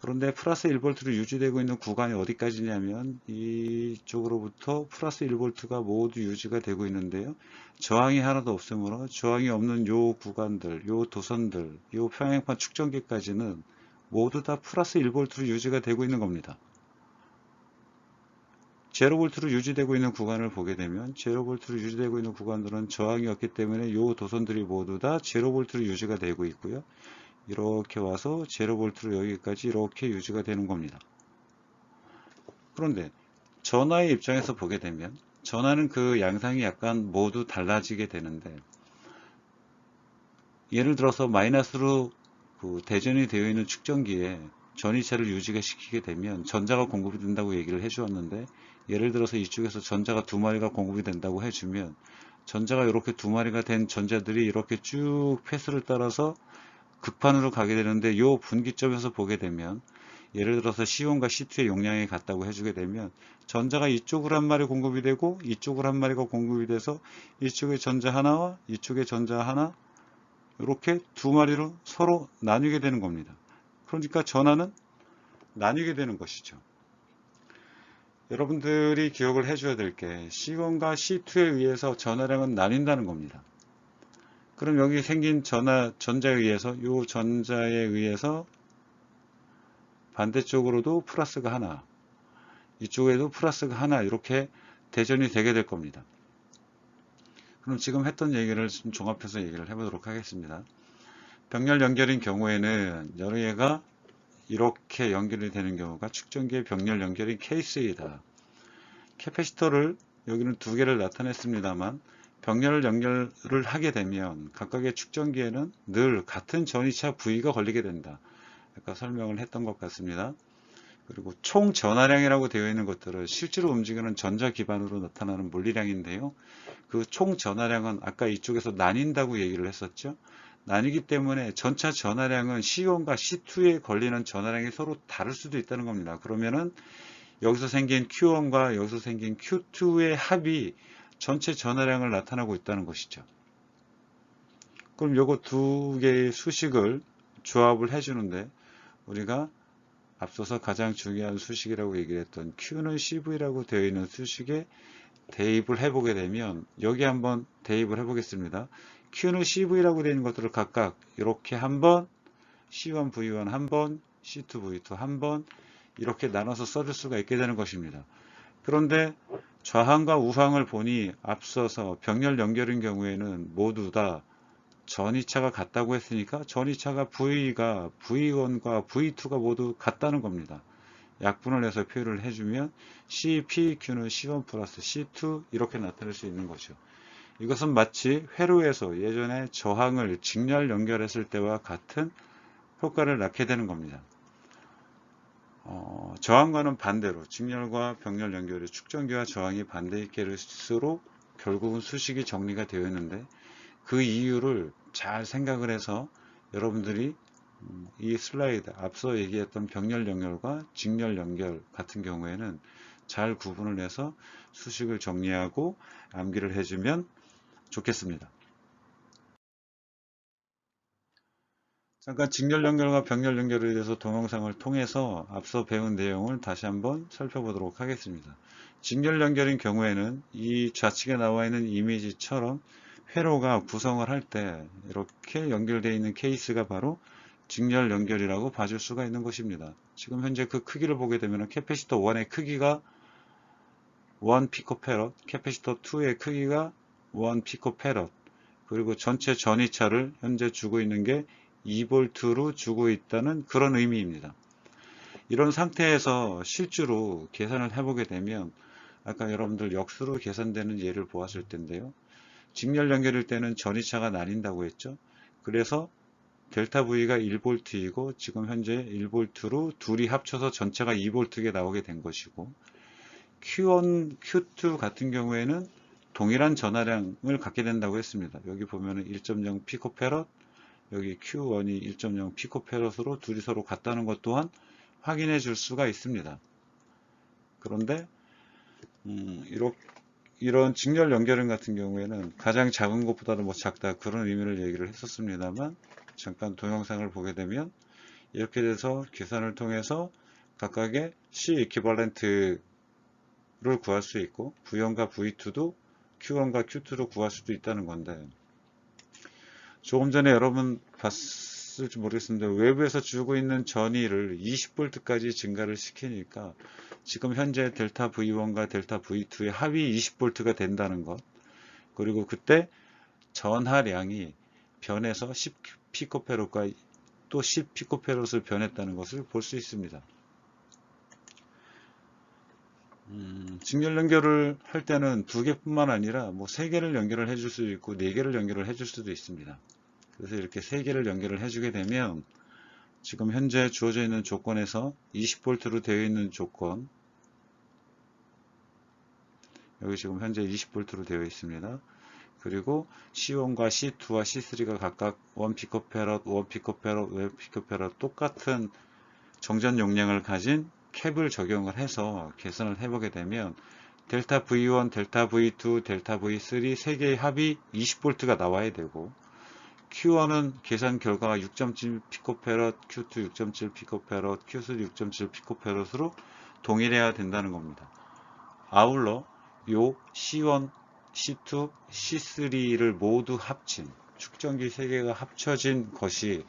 그런데 플러스 1V로 유지되고 있는 구간이 어디까지냐면 이쪽으로부터 플러스 1V가 모두 유지가 되고 있는데요. 저항이 하나도 없으므로 저항이 없는 요 구간들, 요 도선들, 요 평행판 축전기까지는 모두 다 플러스 1V로 유지가 되고 있는 겁니다. 제로볼트로 유지되고 있는 구간을 보게 되면 제로볼트로 유지되고 있는 구간들은 저항이 없기 때문에 이 도선들이 모두 다 제로볼트로 유지가 되고 있고요. 이렇게 와서 제로볼트로 여기까지 이렇게 유지가 되는 겁니다. 그런데 전하의 입장에서 보게 되면 전하는 그 양상이 약간 모두 달라지게 되는데, 예를 들어서 마이너스로 그 대전이 되어 있는 축전기에 전이차를 유지가 시키게 되면 전자가 공급이 된다고 얘기를 해주었는데, 예를 들어서 이쪽에서 전자가 두 마리가 공급이 된다고 해주면 전자가 이렇게 두 마리가 된 전자들이 이렇게 쭉 패스를 따라서 극판으로 가게 되는데, 이 분기점에서 보게 되면 예를 들어서 C1과 C2의 용량이 같다고 해주게 되면 전자가 이쪽으로 한 마리 공급이 되고 이쪽으로 한 마리가 공급이 돼서 이쪽에 전자 하나와 이쪽에 전자 하나, 이렇게 두 마리로 서로 나뉘게 되는 겁니다. 그러니까 전하는 나뉘게 되는 것이죠. 여러분들이 기억을 해줘야 될 게 C1과 C2에 의해서 전하량은 나뉜다는 겁니다. 그럼 여기 생긴 전자에 의해서, 이 전자에 의해서 반대쪽으로도 플러스가 하나, 이쪽에도 플러스가 하나, 이렇게 대전이 되게 될 겁니다. 그럼 지금 했던 얘기를 좀 종합해서 얘기를 해보도록 하겠습니다. 병렬 연결인 경우에는 여러 개가 이렇게 연결이 되는 경우가 축전기의 병렬 연결인 케이스이다. 캐패시터를 여기는 두 개를 나타냈습니다만, 병렬 연결을 하게 되면 각각의 축전기에는 늘 같은 전이차 V가 걸리게 된다. 아까 설명을 했던 것 같습니다. 그리고 총 전하량이라고 되어 있는 것들은 실제로 움직이는 전자 기반으로 나타나는 물리량인데요. 그 총 전하량은 아까 이쪽에서 나뉜다고 얘기를 했었죠. 나뉘기 때문에 전차 전하량은 C1과 C2에 걸리는 전하량이 서로 다를 수도 있다는 겁니다. 그러면은 여기서 생긴 Q1과 여기서 생긴 Q2의 합이 전체 전하량을 나타나고 있다는 것이죠. 그럼 요거 두 개의 수식을 조합을 해주는데, 우리가 앞서서 가장 중요한 수식이라고 얘기했던 Q는 CV라고 되어 있는 수식에 대입을 해보게 되면, 여기 한번 대입을 해보겠습니다. Q는 CV라고 되어 있는 것들을 각각 이렇게 한번 C1 V1 한번, C2 V2 한번 이렇게 나눠서 써줄 수가 있게 되는 것입니다. 그런데 좌항과 우항을 보니 앞서서 병렬 연결인 경우에는 모두 다 전이차가 같다고 했으니까 전이차가 V가 V1과 V2가 모두 같다는 겁니다. 약분을 해서 표현을 해주면 CPQ는 C1 플러스 C2 이렇게 나타낼 수 있는 거죠. 이것은 마치 회로에서 예전에 저항을 직렬 연결했을 때와 같은 효과를 낳게 되는 겁니다. 저항과는 반대로 직렬과 병렬 연결의 축전기와 저항이 반대의 개일수록 결국은 수식이 정리가 되어 있는데, 그 이유를 잘 생각을 해서 여러분들이 이 슬라이드 앞서 얘기했던 병렬 연결과 직렬 연결 같은 경우에는 잘 구분을 해서 수식을 정리하고 암기를 해주면 좋겠습니다. 잠깐 직렬 연결과 병렬 연결에 대해서 동영상을 통해서 앞서 배운 내용을 다시 한번 살펴보도록 하겠습니다. 직렬 연결인 경우에는 이 좌측에 나와 있는 이미지처럼 회로가 구성을 할 때 이렇게 연결되어 있는 케이스가 바로 직렬 연결이라고 봐줄 수가 있는 것입니다. 지금 현재 그 크기를 보게 되면 캐패시터 1의 크기가 1 피코페럿, 캐패시터 2의 크기가 1 피코페럿, 그리고 전체 전이차를 현재 주고 있는 게 2V로 주고 있다는 그런 의미입니다. 이런 상태에서 실제로 계산을 해보게 되면 아까 여러분들 역수로 계산되는 예를 보았을 텐데요. 직렬 연결일 때는 전이차가 나뉜다고 했죠. 그래서 델타 V가 1V이고 지금 현재 1V로 둘이 합쳐서 전체가 2V가 나오게 된 것이고, Q1, Q2 같은 경우에는 동일한 전하량을 갖게 된다고 했습니다. 여기 보면은 1.0 피코페럿, 여기 Q1이 1.0 피코페럿으로 둘이 서로 같다는 것 또한 확인해 줄 수가 있습니다. 그런데 이런 직렬 연결은 같은 경우에는 가장 작은 것보다도 뭐 작다 그런 의미를 얘기를 했었습니다만, 잠깐 동영상을 보게 되면 이렇게 돼서 계산을 통해서 각각의 C 이퀴벌렌트를 구할 수 있고 V1과 V2도 Q1과 Q2도 구할 수도 있다는 건데, 조금 전에 여러분 봤을지 모르겠습니다. 외부에서 주고 있는 전위를 20V까지 증가를 시키니까 지금 현재 델타 V1과 델타 V2의 합이 20V가 된다는 것, 그리고 그때 전하량이 변해서 10피코페롯과 또 10피코페롯을 변했다는 것을 볼 수 있습니다. 직렬 연결을 할 때는 2개뿐만 아니라 뭐 3개를 연결을 해줄 수도 있고 4개를 연결을 해줄 수도 있습니다. 그래서 이렇게 3개를 연결을 해주게 되면 지금 현재 주어져 있는 조건에서 20V로 되어 있는 조건, 여기 지금 현재 20V로 되어 있습니다. 그리고 C1과 C2와 C3가 각각 1피코페럿, 1피코페럿, 1피코페럿 똑같은 정전 용량을 가진 캡을 적용을 해서 계산을 해보게 되면 델타 V1, 델타 V2, 델타 V3 3개의 합이 20V가 나와야 되고, Q1은 계산 결과가 6.7피코페럿, Q2 6.7피코페럿, Q3 6.7피코페럿으로 동일해야 된다는 겁니다. 아울러 요 C1, C2, C3를 모두 합친 축전기 3개가 합쳐진 것이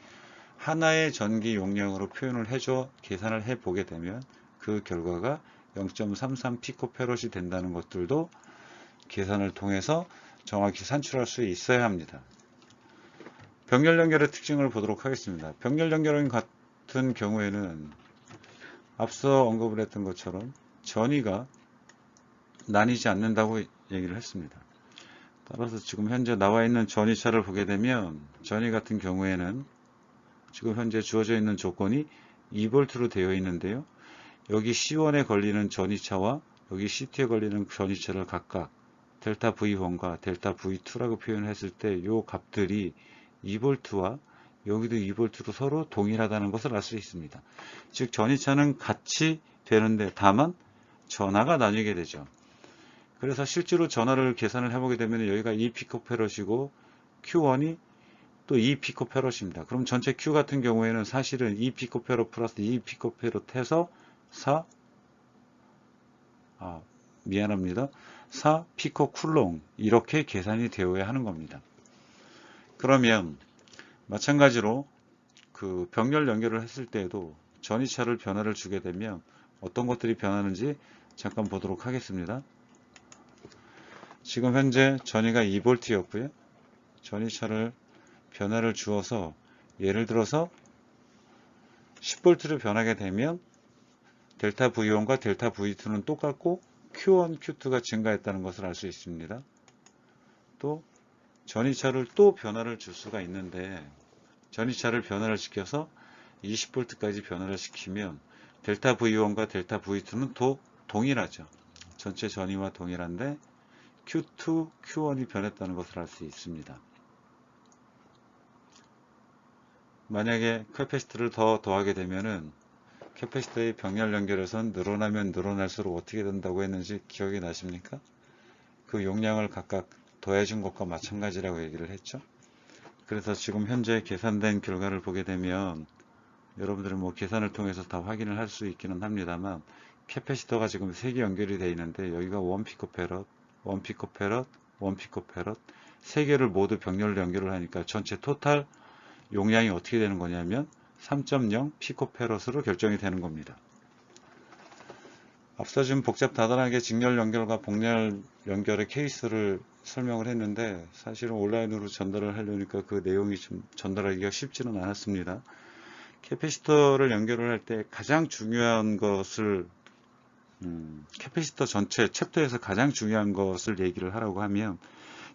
하나의 전기 용량으로 표현을 해줘 계산을 해 보게 되면 그 결과가 0.33피코페롯이 된다는 것들도 계산을 통해서 정확히 산출할 수 있어야 합니다. 병렬 연결의 특징을 보도록 하겠습니다. 병렬 연결 같은 경우에는 앞서 언급을 했던 것처럼 전위가 나뉘지 않는다고 얘기를 했습니다. 따라서 지금 현재 나와 있는 전위차를 보게 되면 전위 같은 경우에는 지금 현재 주어져 있는 조건이 2V로 되어 있는데요. 여기 C1에 걸리는 전위차와 여기 C2에 걸리는 전위차를 각각 델타 V1과 델타 V2라고 표현했을 때 이 값들이 2V와 여기도 2V로 서로 동일하다는 것을 알 수 있습니다. 즉 전위차는 같이 되는데 다만 전하가 나뉘게 되죠. 그래서 실제로 전하를 계산을 해보게 되면 여기가 2피코페롯이고 Q1이 또 2피코페롯입니다. 그럼 전체 Q 같은 경우에는 사실은 2피코페롯 플러스 2피코페롯 해서 4피코쿨롱 이렇게 계산이 되어야 하는 겁니다. 그러면 마찬가지로 그 병렬 연결을 했을 때에도 전위차를 변화를 주게 되면 어떤 것들이 변하는지 잠깐 보도록 하겠습니다. 지금 현재 전위가 2V였고요. 전위차를 변화를 주어서 예를 들어서 10V로 변하게 되면 델타 V1과 델타 V2는 똑같고 Q1, Q2가 증가했다는 것을 알 수 있습니다. 또 전위차를 또 변화를 줄 수가 있는데 전위차를 변화를 시켜서 20V까지 변화를 시키면 델타 V1과 델타 V2는 또 동일하죠. 전체 전위와 동일한데 Q2, Q1이 변했다는 것을 알 수 있습니다. 만약에 캐패시터를 더 더하게 되면은 캐패시터의 병렬 연결에선 늘어나면 늘어날수록 어떻게 된다고 했는지 기억이 나십니까? 그 용량을 각각 더해준 것과 마찬가지라고 얘기를 했죠. 그래서 지금 현재 계산된 결과를 보게 되면 여러분들은 뭐 계산을 통해서 다 확인을 할 수 있기는 합니다만 캐패시터가 지금 3개 연결이 되어 있는데 여기가 1피코페럿, 1피코페럿, 1피코페럿 3개를 모두 병렬로 연결을 하니까 전체 토탈 용량이 어떻게 되는 거냐면 3.0 피코페롯으로 결정이 되는 겁니다. 앞서 좀 복잡다단하게 직렬 연결과 복렬 연결의 케이스를 설명을 했는데 사실은 온라인으로 전달을 하려니까 그 내용이 좀 전달하기가 쉽지는 않았습니다. 캐패시터를 연결을 할 때 가장 중요한 것을 캐패시터 전체 챕터에서 가장 중요한 것을 얘기를 하라고 하면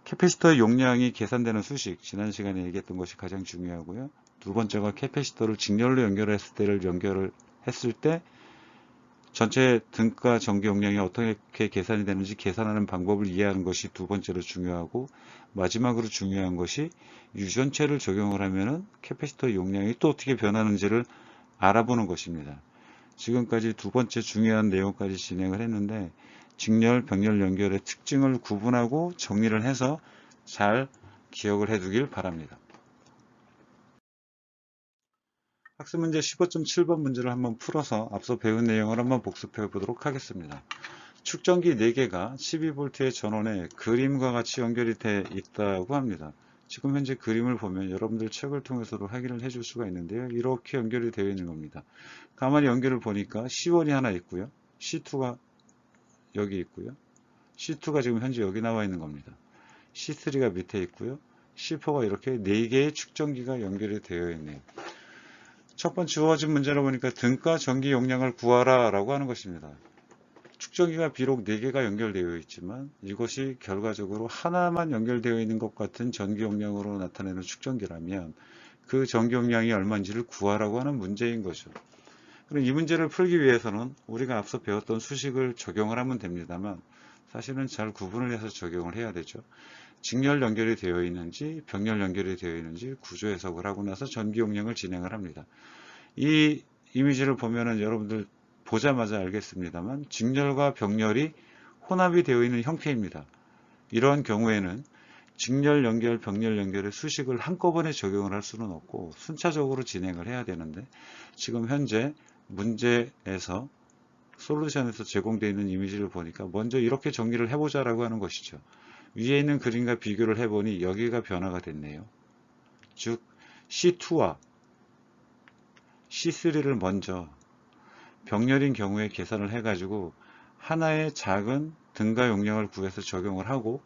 캐패시터의 용량이 계산되는 수식, 지난 시간에 얘기했던 것이 가장 중요하고요. 두 번째가 캐패시터를 직렬로 연결했을 때를 연결을 했을 때 전체 등가 전기 용량이 어떻게 계산이 되는지 계산하는 방법을 이해하는 것이 두 번째로 중요하고, 마지막으로 중요한 것이 유전체를 적용을 하면은 캐패시터 용량이 또 어떻게 변하는지를 알아보는 것입니다. 지금까지 두 번째 중요한 내용까지 진행을 했는데 직렬, 병렬 연결의 특징을 구분하고 정리를 해서 잘 기억을 해 두길 바랍니다. 학습 문제 15.7번 문제를 한번 풀어서 앞서 배운 내용을 한번 복습해 보도록 하겠습니다. 축전기 4개가 12V의 전원에 그림과 같이 연결이 돼 있다고 합니다. 지금 현재 그림을 보면 여러분들 책을 통해서도 확인을 해줄 수가 있는데요. 이렇게 연결이 되어 있는 겁니다. 가만히 연결을 보니까 C1이 하나 있고요. C2가 여기 있고요. C2가 지금 현재 여기 나와 있는 겁니다. C3가 밑에 있고요. C4가 이렇게 4개의 축전기가 연결이 되어 있네요. 첫 번째 주어진 문제를 보니까 등가 전기 용량을 구하라 라고 하는 것입니다. 축전기가 비록 4개가 연결되어 있지만 이것이 결과적으로 하나만 연결되어 있는 것 같은 전기 용량으로 나타내는 축전기라면 그 전기 용량이 얼마인지를 구하라고 하는 문제인 거죠. 그럼 이 문제를 풀기 위해서는 우리가 앞서 배웠던 수식을 적용을 하면 됩니다만 사실은 잘 구분을 해서 적용을 해야 되죠. 직렬 연결이 되어 있는지 병렬 연결이 되어 있는지 구조 해석을 하고 나서 전기 용량을 진행을 합니다. 이 이미지를 보면은 여러분들 보자마자 알겠습니다만 직렬과 병렬이 혼합이 되어 있는 형태입니다. 이러한 경우에는 직렬 연결, 병렬 연결의 수식을 한꺼번에 적용을 할 수는 없고 순차적으로 진행을 해야 되는데 지금 현재 문제에서 솔루션에서 제공되어 있는 이미지를 보니까 먼저 이렇게 정리를 해보자라고 하는 것이죠. 위에 있는 그림과 비교를 해보니 여기가 변화가 됐네요. 즉 C2와 C3를 먼저 병렬인 경우에 계산을 해가지고 하나의 작은 등가 용량을 구해서 적용을 하고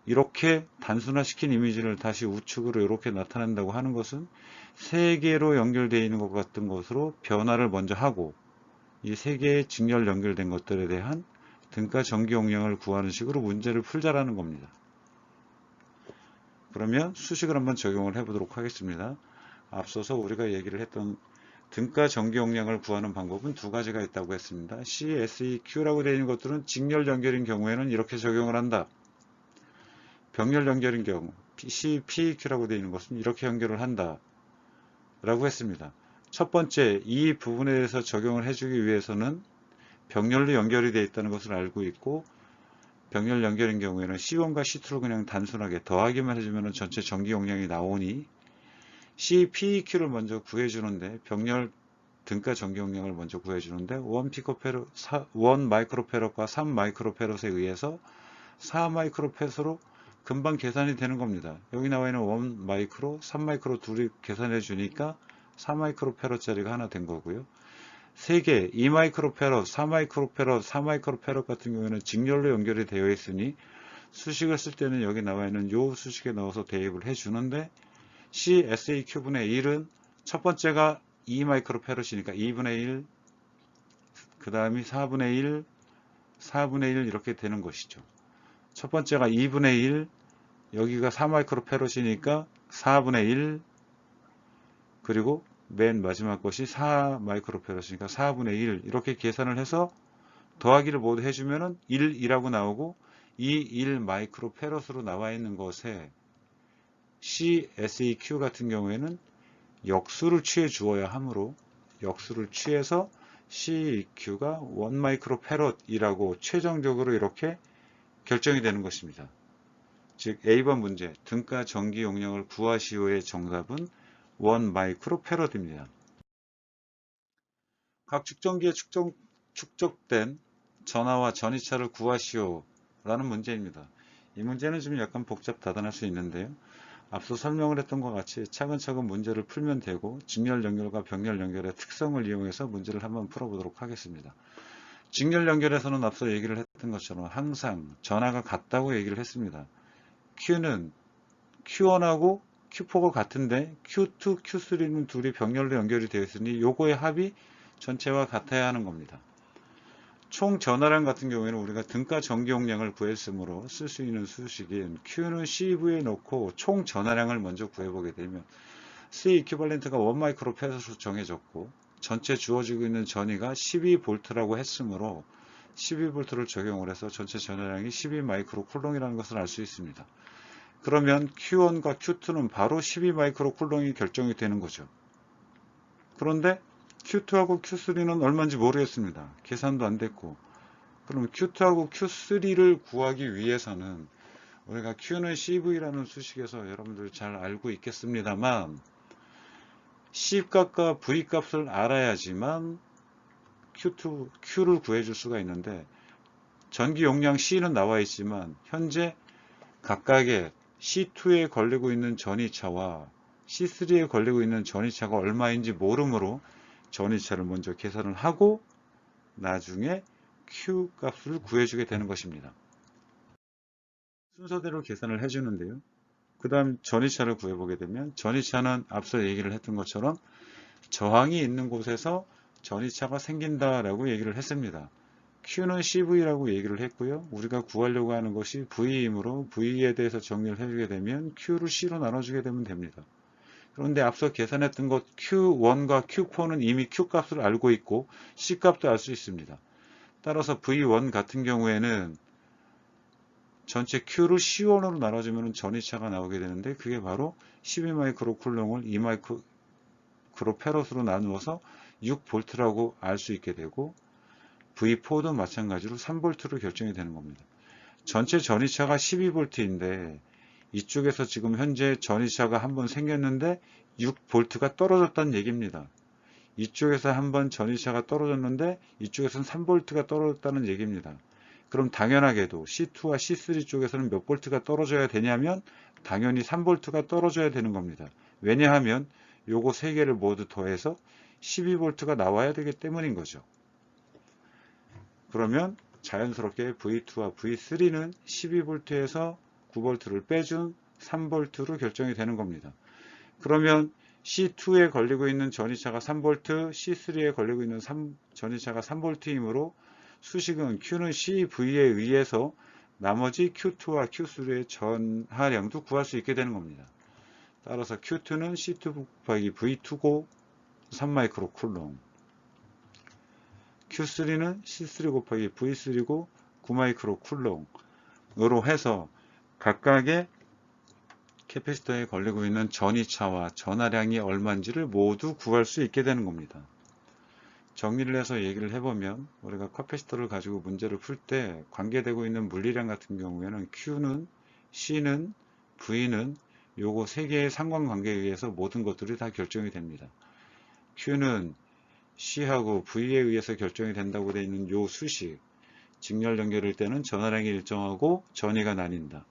이렇게 단순화시킨 이미지를 다시 우측으로 이렇게 나타낸다고 하는 것은 3개로 연결되어 있는 것 같은 것으로 변화를 먼저 하고 이 3개의 직렬 연결된 것들에 대한 등가 전기 용량을 구하는 식으로 문제를 풀자라는 겁니다. 그러면 수식을 한번 적용을 해보도록 하겠습니다. 앞서서 우리가 얘기를 했던 등가 전기 용량을 구하는 방법은 2가지가 있다고 했습니다. CSEQ라고 되어 있는 것들은 직렬 연결인 경우에는 이렇게 적용을 한다. 병렬 연결인 경우 CPEQ라고 되어 있는 것은 이렇게 연결을 한다. 라고 했습니다. 첫 번째, 이 부분에 대해서 적용을 해주기 위해서는 병렬로 연결이 되어 있다는 것을 알고 있고 병렬 연결인 경우에는 C1과 C2를 그냥 단순하게 더하기만 해주면 전체 전기 용량이 나오니 CPEQ를 먼저 구해주는데 병렬 등가 전기 용량을 먼저 구해주는데 1 마이크로페럿과 3 마이크로페럿에 의해서 4 마이크로페럿으로 금방 계산이 되는 겁니다. 여기 나와 있는 1 마이크로, 3 마이크로 둘이 계산해 주니까 4 마이크로페럿짜리가 하나 된 거고요. 3개, 2 마이크로페럿, 4 마이크로페럿, 4 마이크로페럿 같은 경우에는 직렬로 연결이 되어 있으니 수식을 쓸 때는 여기 나와 있는 요 수식에 넣어서 대입을 해 주는데 CSAQ분의 1은 첫 번째가 2 마이크로페럿이니까 2분의 1, 그 다음이 4분의 1, 4분의 1 이렇게 되는 것이죠. 첫 번째가 2분의 1, 여기가 4 마이크로페럿이니까 4분의 1, 그리고 맨 마지막 것이 4 마이크로페럿이니까 4분의 1 이렇게 계산을 해서 더하기를 모두 해주면은 1이라고 나오고 이 1 마이크로페럿으로 나와 있는 것에 CSEQ 같은 경우에는 역수를 취해 주어야 하므로 역수를 취해서 CEQ가 1 마이크로페럿이라고 최종적으로 이렇게 결정이 되는 것입니다. 즉 A번 문제 등가 전기 용량을 구하시오의 정답은 1 마이크로페럿입니다. 각 축전기에 축적된 전하와 전이차를 구하시오 라는 문제입니다. 이 문제는 좀 약간 복잡다단할 수 있는데요. 앞서 설명을 했던 것 같이 차근차근 문제를 풀면 되고 직렬 연결과 병렬 연결의 특성을 이용해서 문제를 한번 풀어보도록 하겠습니다. 직렬 연결에서는 앞서 얘기를 했던 것처럼 항상 전하가 같다고 얘기를 했습니다. Q는 Q1하고 Q4가 같은데 Q2, Q3는 둘이 병렬로 연결이 되어 있으니 요거의 합이 전체와 같아야 하는 겁니다. 총 전하량 같은 경우에는 우리가 등가 전기 용량을 구했으므로 쓸 수 있는 수식인 Q는 CV에 넣고 총 전하량을 먼저 구해보게 되면 C 이퀴발렌트가 1 마이크로페럿으로 정해졌고 전체 주어지고 있는 전위가 12V라고 했으므로 12V를 적용을 해서 전체 전하량이 12 마이크로 쿨롱이라는 것을 알 수 있습니다. 그러면 Q1과 Q2는 바로 12 마이크로 쿨롱이 결정이 되는 거죠. 그런데 Q2하고 Q3는 얼마인지 모르겠습니다. 계산도 안 됐고. 그럼 Q2하고 Q3를 구하기 위해서는 우리가 Q는 CV라는 수식에서 여러분들 잘 알고 있겠습니다만 C 값과 V 값을 알아야지만 Q를 구해줄 수가 있는데, 전기 용량 C는 나와 있지만 현재 각각의 C2에 걸리고 있는 전이차와 C3에 걸리고 있는 전이차가 얼마인지 모르므로 전이차를 먼저 계산을 하고 나중에 Q 값을 구해주게 되는 것입니다. 순서대로 계산을 해주는데요. 그 다음 전이차를 구해보게 되면, 전이차는 앞서 얘기를 했던 것처럼 저항이 있는 곳에서 전이차가 생긴다라고 얘기를 했습니다. Q는 CV라고 얘기를 했고요. 우리가 구하려고 하는 것이 V이므로 V에 대해서 정리를 해주게 되면 Q를 C로 나눠주게 되면 됩니다. 그런데 앞서 계산했던 것 Q1과 Q4는 이미 Q 값을 알고 있고 C 값도 알 수 있습니다. 따라서 V1 같은 경우에는 전체 Q를 C1으로 나눠주면 전이차가 나오게 되는데, 그게 바로 12마이크로 쿨롱을 2마이크로 페럿으로 나누어서 6V라고 알 수 있게 되고, V4도 마찬가지로 3V로 결정이 되는 겁니다. 전체 전이차가 12V인데 이쪽에서 지금 현재 전이차가 한번 생겼는데 6V가 떨어졌다는 얘기입니다. 이쪽에서 한번 전이차가 떨어졌는데 이쪽에서는 3V가 떨어졌다는 얘기입니다. 그럼 당연하게도 C2와 C3 쪽에서는 몇 볼트가 떨어져야 되냐면 당연히 3V가 떨어져야 되는 겁니다. 왜냐하면 요거 세 개를 모두 더해서 12V가 나와야 되기 때문인 거죠. 그러면 자연스럽게 V2와 V3는 12V에서 9V를 빼준 3V로 결정이 되는 겁니다. 그러면 C2에 걸리고 있는 전이차가 3V, C3에 걸리고 있는 전이차가 3V이므로 수식은 Q는 CV에 의해서 나머지 Q2와 Q3의 전하량도 구할 수 있게 되는 겁니다. 따라서 Q2는 C2 곱하기 V2고 3마이크로 쿨롱, Q3는 C3 곱하기 V3고 9마이크로 쿨롱으로 해서 각각의 캐패시터에 걸리고 있는 전이차와 전하량이 얼마인지를 모두 구할 수 있게 되는 겁니다. 정리를 해서 얘기를 해보면, 우리가 캐패시터를 가지고 문제를 풀 때 관계되고 있는 물리량 같은 경우에는 Q는, C는, V는 요거 세 개의 상관관계에 의해서 모든 것들이 다 결정이 됩니다. Q는 C하고 V에 의해서 결정이 된다고 되어 있는 요 수식, 직렬 연결일 때는 전하량이 일정하고 전이가 나뉜다.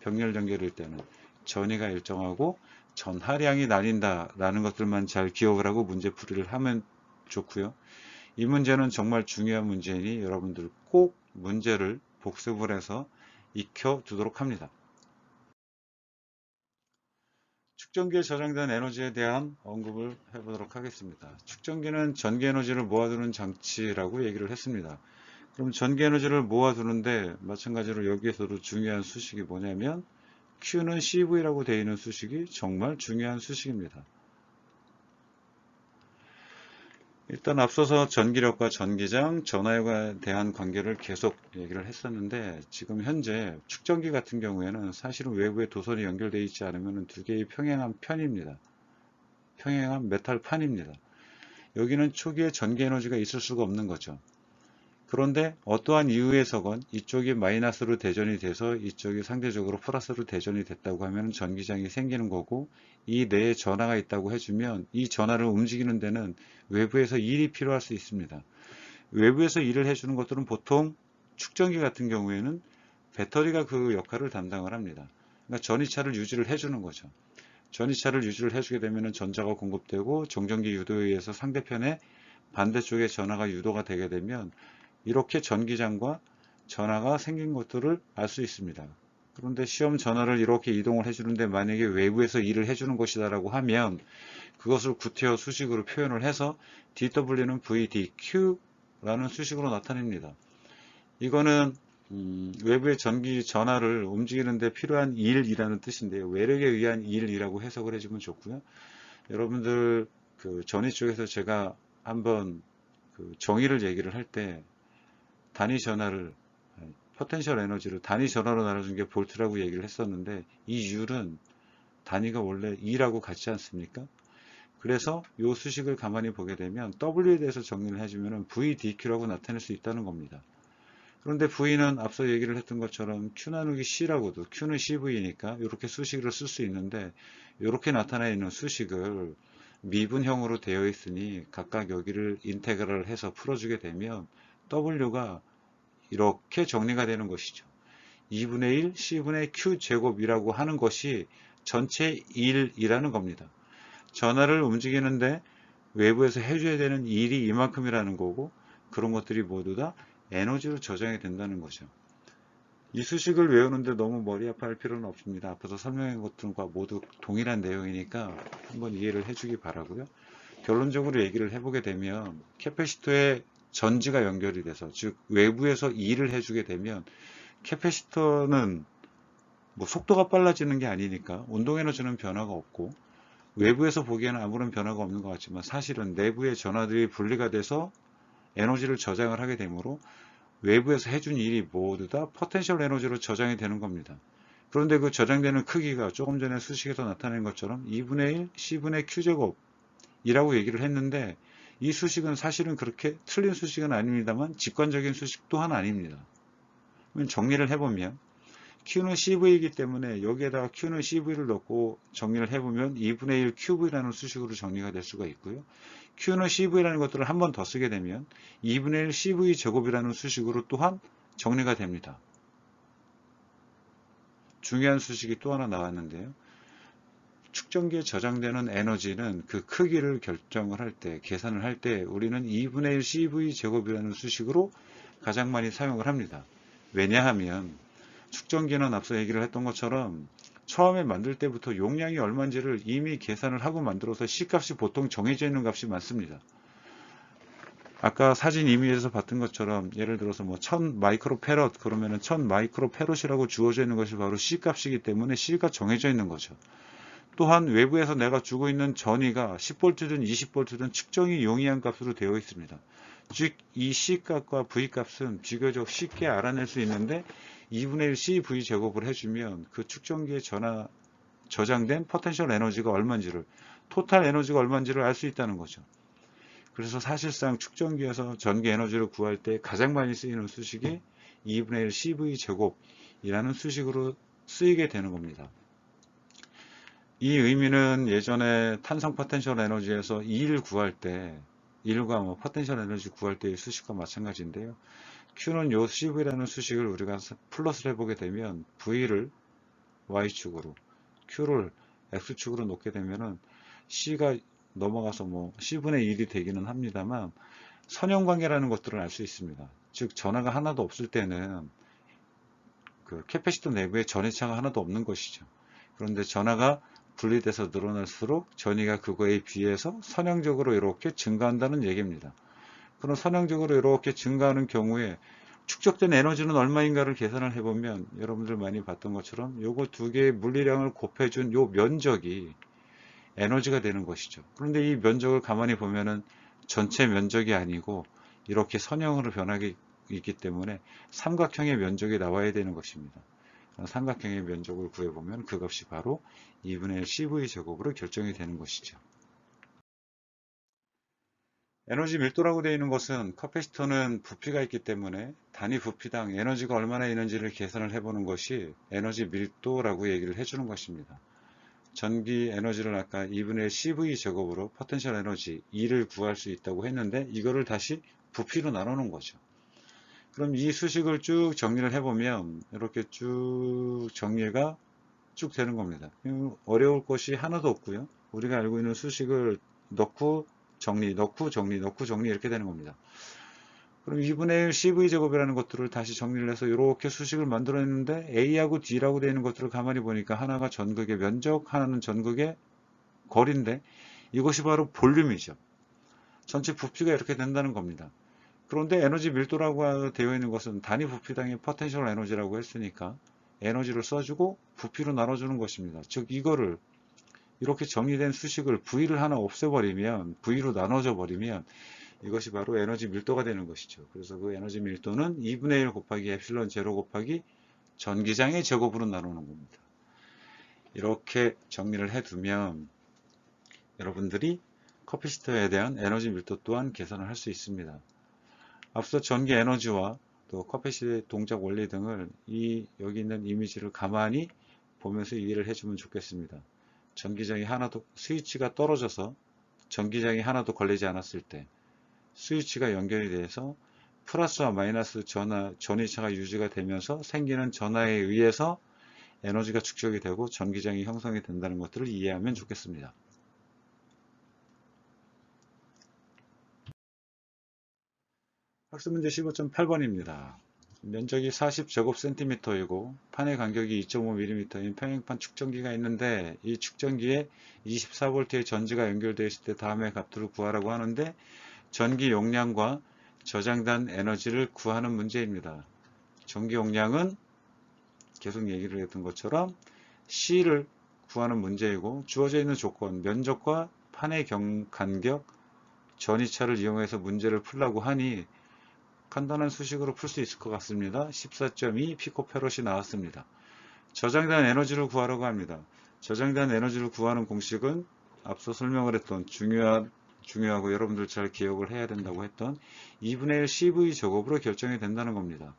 병렬 연결일 때는 전이가 일정하고 전하량이 나뉜다 라는 것들만 잘 기억을 하고 문제풀이를 하면 좋고요. 이 문제는 정말 중요한 문제이니 여러분들 꼭 문제를 복습을 해서 익혀두도록 합니다. 축전기에 저장된 에너지에 대한 언급을 해보도록 하겠습니다. 축전기는 전기 에너지를 모아두는 장치라고 얘기를 했습니다. 그럼 전기 에너지를 모아두는데 마찬가지로 여기에서도 중요한 수식이 뭐냐면 Q는 CV라고 되어 있는 수식이 정말 중요한 수식입니다. 일단 앞서서 전기력과 전기장, 전하율에 대한 관계를 계속 얘기를 했었는데, 지금 현재 축전기 같은 경우에는 사실은 외부에 도선이 연결되어 있지 않으면 두 개의 평행한 편입니다. 평행한 메탈판입니다. 여기는 초기에 전기 에너지가 있을 수가 없는 거죠. 그런데 어떠한 이유에서건 이쪽이 마이너스로 대전이 돼서 이쪽이 상대적으로 플러스로 대전이 됐다고 하면 전기장이 생기는 거고, 이 내에 전하가 있다고 해주면 이 전하를 움직이는 데는 외부에서 일이 필요할 수 있습니다. 외부에서 일을 해주는 것들은 보통 축전기 같은 경우에는 배터리가 그 역할을 담당을 합니다. 그러니까 전이차를 유지를 해주는 거죠. 전이차를 유지를 해주게 되면 전자가 공급되고 정전기 유도에 의해서 상대편의 반대쪽에 전하가 유도가 되게 되면 이렇게 전기장과 전하가 생긴 것들을 알 수 있습니다. 그런데 시험 전하를 이렇게 이동을 해주는데 만약에 외부에서 일을 해주는 것이다 라고 하면 그것을 구태여 수식으로 표현을 해서 DW는 VDQ라는 수식으로 나타냅니다. 이거는 외부의 전기 전하를 움직이는 데 필요한 일이라는 뜻인데요. 외력에 의한 일이라고 해석을 해주면 좋고요. 여러분들 그 전위 쪽에서 제가 한번 그 정의를 얘기를 할 때 단위 전하를 포텐셜 에너지를 단위 전하로 나눠준 게 볼트라고 얘기를 했었는데, 이 U는 단위가 원래 E라고 같지 않습니까? 그래서 이 수식을 가만히 보게 되면 W에 대해서 정리를 해주면 VDQ라고 나타낼 수 있다는 겁니다. 그런데 V는 앞서 얘기를 했던 것처럼 Q 나누기 C라고도, Q는 CV니까 이렇게 수식을 쓸 수 있는데, 이렇게 나타나 있는 수식을 미분형으로 되어 있으니 각각 여기를 인테그랄 해서 풀어주게 되면 W가 이렇게 정리가 되는 것이죠. 2분의 1 C분의 Q 제곱이라고 하는 것이 전체 1이라는 겁니다. 전하를 움직이는데 외부에서 해줘야 되는 일이 이만큼이라는 거고, 그런 것들이 모두 다 에너지로 저장이 된다는 거죠. 이 수식을 외우는데 너무 머리 아파할 필요는 없습니다. 앞에서 설명한 것들과 모두 동일한 내용이니까 한번 이해를 해주기 바라고요. 결론적으로 얘기를 해보게 되면 캐패시터에 전지가 연결이 돼서, 즉 외부에서 일을 해주게 되면, 캐패시터는 뭐 속도가 빨라지는 게 아니니까 운동 에너지는 변화가 없고, 외부에서 보기에는 아무런 변화가 없는 것 같지만 사실은 내부의 전하들이 분리가 돼서 에너지를 저장을 하게 되므로 외부에서 해준 일이 모두 다 포텐셜 에너지로 저장이 되는 겁니다. 그런데 그 저장되는 크기가 조금 전에 수식에서 나타낸 것처럼 2분의 1 C분의 Q제곱이라고 얘기를 했는데, 이 수식은 사실은 그렇게 틀린 수식은 아닙니다만 직관적인 수식 또한 아닙니다. 정리를 해보면 Q는 CV이기 때문에 여기에다가 Q는 CV를 넣고 정리를 해보면 2분의 1 QV라는 수식으로 정리가 될 수가 있고요. Q는 CV라는 것들을 한 번 더 쓰게 되면 2분의 1 CV 제곱이라는 수식으로 또한 정리가 됩니다. 중요한 수식이 또 하나 나왔는데요. 측정기에 저장되는 에너지는 그 크기를 결정을 할 때, 계산을 할 때 우리는 2분의 1 CV 제곱이라는 수식으로 가장 많이 사용을 합니다. 왜냐하면 측정기는 앞서 얘기를 했던 것처럼 처음에 만들 때부터 용량이 얼마인지를 이미 계산을 하고 만들어서 C값이 보통 정해져 있는 값이 많습니다. 아까 사진 이미지에서 봤던 것처럼 예를 들어서 뭐 1000 마이크로페럿 그러면은 1000 마이크로페럿이라고 주어져 있는 것이 바로 C값이기 때문에 C가 정해져 있는 거죠. 또한 외부에서 내가 주고 있는 전위가 10V든 20V든 측정이 용이한 값으로 되어 있습니다. 즉 이 C값과 V값은 비교적 쉽게 알아낼 수 있는데 2분의 1 CV 제곱을 해주면 그 측정기에 저장된 포텐셜 에너지가 얼마인지를, 토탈 에너지가 얼마인지를 알 수 있다는 거죠. 그래서 사실상 측정기에서 전기 에너지를 구할 때 가장 많이 쓰이는 수식이 2분의 1 CV 제곱이라는 수식으로 쓰이게 되는 겁니다. 이 의미는 예전에 탄성 포텐셜 에너지에서 E를 구할 때, E과 뭐 포텐셜 에너지 구할 때의 수식과 마찬가지인데요. Q는 요 CV라는 수식을 우리가 플러스를 해보게 되면 V를 Y축으로, Q를 X축으로 놓게 되면은 C가 넘어가서 뭐 C분의 1이 되기는 합니다만 선형관계라는 것들을 알 수 있습니다. 즉 전하가 하나도 없을 때는 그 캐패시터 내부에 전해차가 하나도 없는 것이죠. 그런데 전하가 분리돼서 늘어날수록 전위가 그거에 비해서 선형적으로 이렇게 증가한다는 얘기입니다. 그럼 선형적으로 이렇게 증가하는 경우에 축적된 에너지는 얼마인가를 계산을 해보면 여러분들 많이 봤던 것처럼 요거 두 개의 물리량을 곱해준 요 면적이 에너지가 되는 것이죠. 그런데 이 면적을 가만히 보면은 전체 면적이 아니고 이렇게 선형으로 변하기 있기 때문에 삼각형의 면적이 나와야 되는 것입니다. 삼각형의 면적을 구해보면 그 값이 바로 2분의 1 CV 제곱으로 결정이 되는 것이죠. 에너지 밀도라고 되어 있는 것은 커패시터는 부피가 있기 때문에 단위 부피당 에너지가 얼마나 있는지를 계산을 해보는 것이 에너지 밀도라고 얘기를 해주는 것입니다. 전기 에너지를 아까 2분의 1 CV 제곱으로 포텐셜 에너지 E를 구할 수 있다고 했는데 이거를 다시 부피로 나누는 거죠. 그럼 이 수식을 쭉 정리를 해보면 이렇게 쭉 정리가 쭉 되는 겁니다. 어려울 것이 하나도 없고요. 우리가 알고 있는 수식을 넣고 정리, 넣고 정리, 넣고 정리 이렇게 되는 겁니다. 그럼 2분의 1 CV제곱이라는 것들을 다시 정리를 해서 이렇게 수식을 만들어냈는데 A하고 D라고 되어 있는 것들을 가만히 보니까 하나가 전극의 면적, 하나는 전극의 거리인데 이것이 바로 볼륨이죠. 전체 부피가 이렇게 된다는 겁니다. 그런데 에너지 밀도라고 되어 있는 것은 단위 부피당의 포텐셜 에너지라고 했으니까 에너지를 써주고 부피로 나눠주는 것입니다. 즉 이거를 이렇게 정리된 수식을 V를 하나 없애버리면, V로 나눠져 버리면 이것이 바로 에너지 밀도가 되는 것이죠. 그래서 그 에너지 밀도는 2분의 1 곱하기 엡실론 제로 곱하기 전기장의 제곱으로 나누는 겁니다. 이렇게 정리를 해두면 여러분들이 커피시터에 대한 에너지 밀도 또한 계산을 할 수 있습니다. 앞서 전기 에너지와 또 커피시터의 동작 원리 등을 여기 있는 이미지를 가만히 보면서 이해를 해주면 좋겠습니다. 전기장이 하나도 스위치가 떨어져서 전기장이 하나도 걸리지 않았을 때 스위치가 연결이 돼서 플러스와 마이너스 전위차가 유지가 되면서 생기는 전하에 의해서 에너지가 축적이 되고 전기장이 형성이 된다는 것들을 이해하면 좋겠습니다. 학습문제 15.8번입니다. 면적이 40제곱센티미터이고 판의 간격이 2.5mm인 평행판 축전기가 있는데 이 축전기에 24V의 전지가 연결되어 있을 때 다음의 값들을 구하라고 하는데 전기 용량과 저장된 에너지를 구하는 문제입니다. 전기 용량은 계속 얘기를 했던 것처럼 C를 구하는 문제이고 주어져 있는 조건, 면적과 판의 간격, 전위차를 이용해서 문제를 풀라고 하니 간단한 수식으로 풀 수 있을 것 같습니다. 14.2 피코페롯이 나왔습니다. 저장된 에너지를 구하라고 합니다. 저장된 에너지를 구하는 공식은 앞서 설명을 했던 중요하고 여러분들 잘 기억을 해야 된다고 했던 2분의 1 CV 제곱으로 결정이 된다는 겁니다.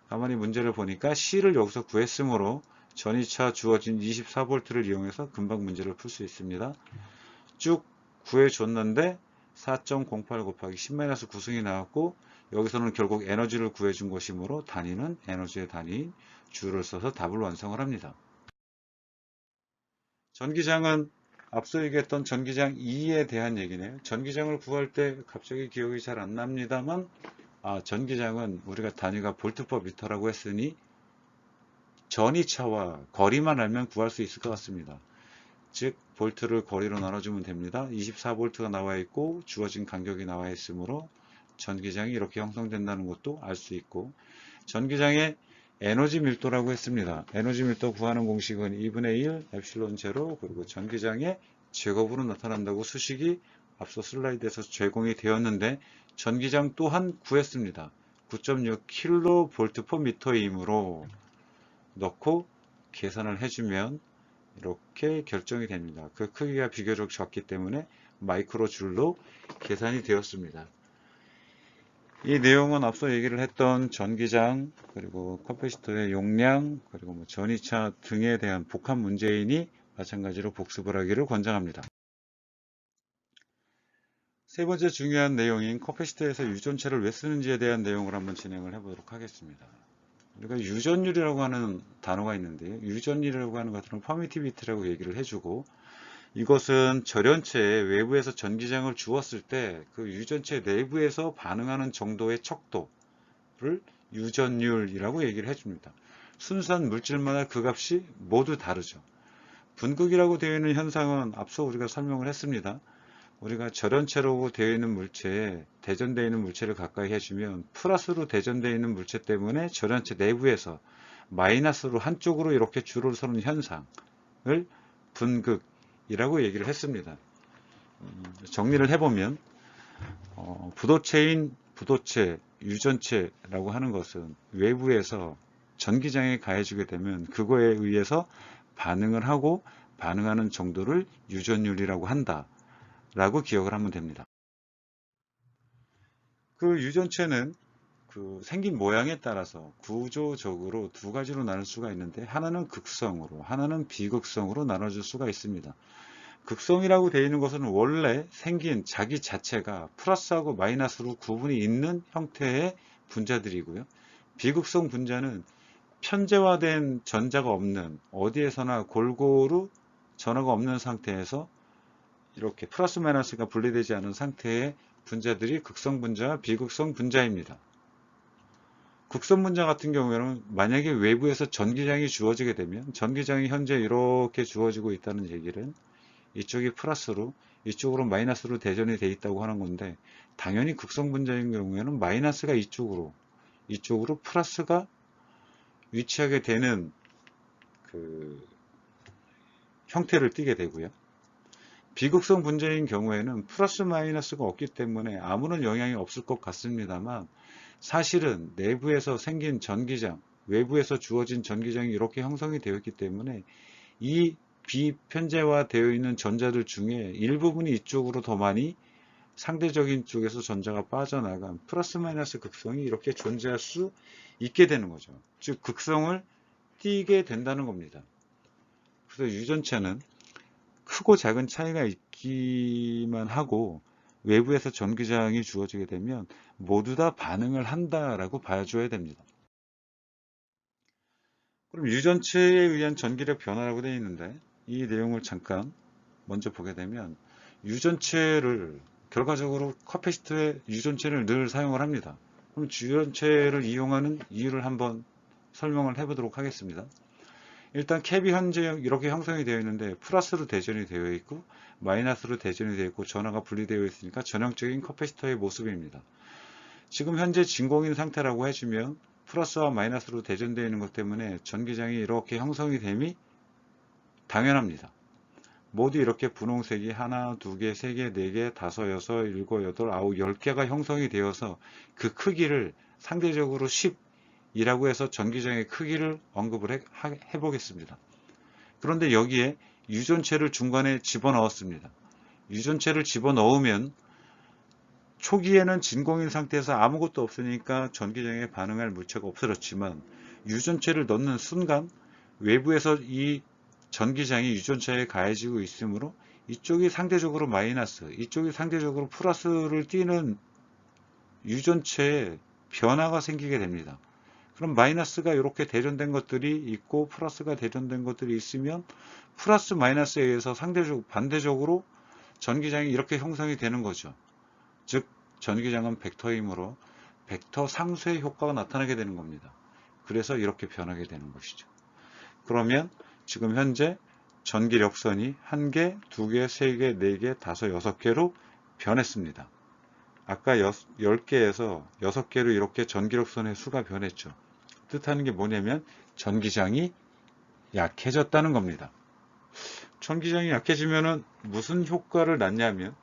가만히 문제를 보니까 C를 여기서 구했으므로 전위차 주어진 24V를 이용해서 금방 문제를 풀 수 있습니다. 쭉 구해줬는데 4.08 곱하기 10-9승이 나왔고 여기서는 결국 에너지를 구해준 것이므로 단위는 에너지의 단위인 주를 써서 답을 완성을 합니다. 전기장은 앞서 얘기했던 전기장 2에 대한 얘기네요. 전기장을 구할 때 갑자기 기억이 잘 안 납니다만 전기장은 우리가 단위가 볼트퍼 미터라고 했으니 전위차와 거리만 알면 구할 수 있을 것 같습니다. 즉 볼트를 거리로 나눠주면 됩니다. 24V가 나와 있고 주어진 간격이 나와 있으므로 전기장이 이렇게 형성된다는 것도 알 수 있고 전기장의 에너지 밀도라고 했습니다. 에너지 밀도 구하는 공식은 2분의 1 엡실론 제로 그리고 전기장의 제곱으로 나타난다고 수식이 앞서 슬라이드에서 제공이 되었는데 전기장 또한 구했습니다. 9.6kV/m이므로 넣고 계산을 해주면 이렇게 결정이 됩니다. 그 크기가 비교적 작기 때문에 마이크로 줄로 계산이 되었습니다. 이 내용은 앞서 얘기를 했던 전기장 그리고 커패시터의 용량 그리고 전위차 등에 대한 복합 문제이니 마찬가지로 복습을 하기를 권장합니다. 세 번째 중요한 내용인 커패시터에서 유전체를 왜 쓰는지에 대한 내용을 한번 진행을 해보도록 하겠습니다. 우리가 유전율이라고 하는 단어가 있는데요. 유전율이라고 하는 것들은 퍼미티비티라고 얘기를 해주고 이것은 절연체에 외부에서 전기장을 주었을 때 그 유전체 내부에서 반응하는 정도의 척도를 유전율이라고 얘기를 해줍니다. 순수한 물질마다 그 값이 모두 다르죠. 분극이라고 되어 있는 현상은 앞서 우리가 설명을 했습니다. 우리가 절연체로 되어 있는 물체에 대전되어 있는 물체를 가까이 해주면 플러스로 대전되어 있는 물체 때문에 절연체 내부에서 마이너스로 한쪽으로 이렇게 줄을 서는 현상을 분극이라고 얘기를 했습니다. 정리를 해보면 부도체인 부도체, 유전체라고 하는 것은 외부에서 전기장에 가해주게 되면 그거에 의해서 반응을 하고 반응하는 정도를 유전율이라고 한다 라고 기억을 하면 됩니다. 그 유전체는 그 생긴 모양에 따라서 구조적으로 두 가지로 나눌 수가 있는데 하나는 극성으로 하나는 비극성으로 나눠질 수가 있습니다. 극성이라고 되어 있는 것은 원래 생긴 자기 자체가 플러스하고 마이너스로 구분이 있는 형태의 분자들이고요. 비극성 분자는 편제화된 전자가 없는 어디에서나 골고루 전하가 없는 상태에서 이렇게 플러스 마이너스가 분리되지 않은 상태의 분자들이 극성 분자와 비극성 분자입니다. 극성 분자 같은 경우에는 만약에 외부에서 전기장이 주어지게 되면 전기장이 현재 이렇게 주어지고 있다는 얘기는 이쪽이 플러스로 이쪽으로 마이너스로 대전이 되어 있다고 하는 건데 당연히 극성 분자인 경우에는 마이너스가 이쪽으로 플러스가 위치하게 되는 그 형태를 띠게 되고요. 비극성 분자인 경우에는 플러스 마이너스가 없기 때문에 아무런 영향이 없을 것 같습니다만 사실은 내부에서 생긴 전기장, 외부에서 주어진 전기장이 이렇게 형성이 되어 있기 때문에 이 비편제화 되어 있는 전자들 중에 일부분이 이쪽으로 더 많이 상대적인 쪽에서 전자가 빠져나간 플러스 마이너스 극성이 이렇게 존재할 수 있게 되는 거죠. 즉 극성을 띠게 된다는 겁니다. 그래서 유전체는 크고 작은 차이가 있기만 하고 외부에서 전기장이 주어지게 되면 모두 다 반응을 한다라고 봐줘야 됩니다. 그럼 유전체에 의한 전기력 변화라고 되어 있는데 이 내용을 잠깐 먼저 보게 되면 유전체를 결과적으로 커패시터에 유전체를 늘 사용을 합니다. 그럼 유전체를 이용하는 이유를 한번 설명을 해보도록 하겠습니다. 일단 캡이 현재 이렇게 형성이 되어 있는데 플러스로 대전이 되어 있고 마이너스로 대전이 되어 있고 전하가 분리되어 있으니까 전형적인 커패시터의 모습입니다. 지금 현재 진공인 상태라고 해주면 플러스와 마이너스로 대전되어 있는 것 때문에 전기장이 이렇게 형성이 됨이 당연합니다. 모두 이렇게 분홍색이 하나, 두 개, 세 개, 네 개, 다섯, 여섯, 일곱, 여덟, 아홉, 10개가 형성이 되어서 그 크기를 상대적으로 10이라고 해서 전기장의 크기를 언급을 해보겠습니다. 그런데 여기에 유전체를 중간에 집어넣었습니다. 유전체를 집어넣으면 초기에는 진공인 상태에서 아무것도 없으니까 전기장에 반응할 물체가 없어졌지만 유전체를 넣는 순간 외부에서 이 전기장이 유전체에 가해지고 있으므로 이쪽이 상대적으로 마이너스, 이쪽이 상대적으로 플러스를 띠는 유전체에 변화가 생기게 됩니다. 그럼 마이너스가 이렇게 대전된 것들이 있고 플러스가 대전된 것들이 있으면 플러스 마이너스에 의해서 반대적으로 전기장이 이렇게 형성이 되는 거죠. 즉 전기장은 벡터이므로 벡터 상쇄 효과가 나타나게 되는 겁니다. 그래서 이렇게 변하게 되는 것이죠. 그러면 지금 현재 전기력선이 1개, 2개, 3개, 4개, 5, 6개로 변했습니다. 아까 10개에서 6개로 이렇게 전기력선의 수가 변했죠. 뜻하는 게 뭐냐면 전기장이 약해졌다는 겁니다. 전기장이 약해지면 무슨 효과를 낳냐면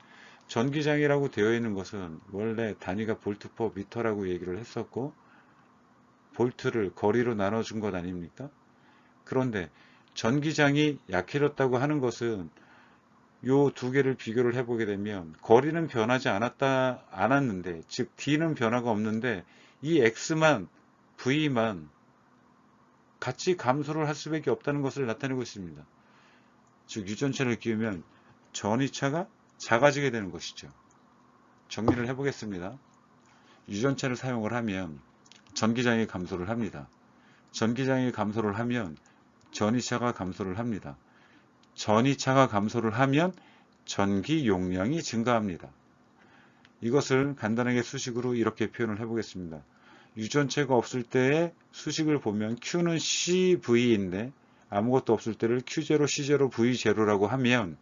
전기장이라고 되어 있는 것은 원래 단위가 볼트 퍼 미터라고 얘기를 했었고 볼트를 거리로 나눠준 것 아닙니까? 그런데 전기장이 약해졌다고 하는 것은 요 두 개를 비교를 해보게 되면 거리는 변하지 않았는데 즉 D는 변화가 없는데 이 X만 V만 같이 감소를 할 수밖에 없다는 것을 나타내고 있습니다. 즉 유전체를 끼우면 전위차가 작아지게 되는 것이죠. 정리를 해보겠습니다. 유전체를 사용을 하면 전기장이 감소를 합니다. 전기장이 감소를 하면 전위차가 감소를 합니다. 전위차가 감소를 하면 전기 용량이 증가합니다. 이것을 간단하게 수식으로 이렇게 표현을 해보겠습니다. 유전체가 없을 때의 수식을 보면 Q는 CV인데 아무것도 없을 때를 Q0, C0, V0라고 하면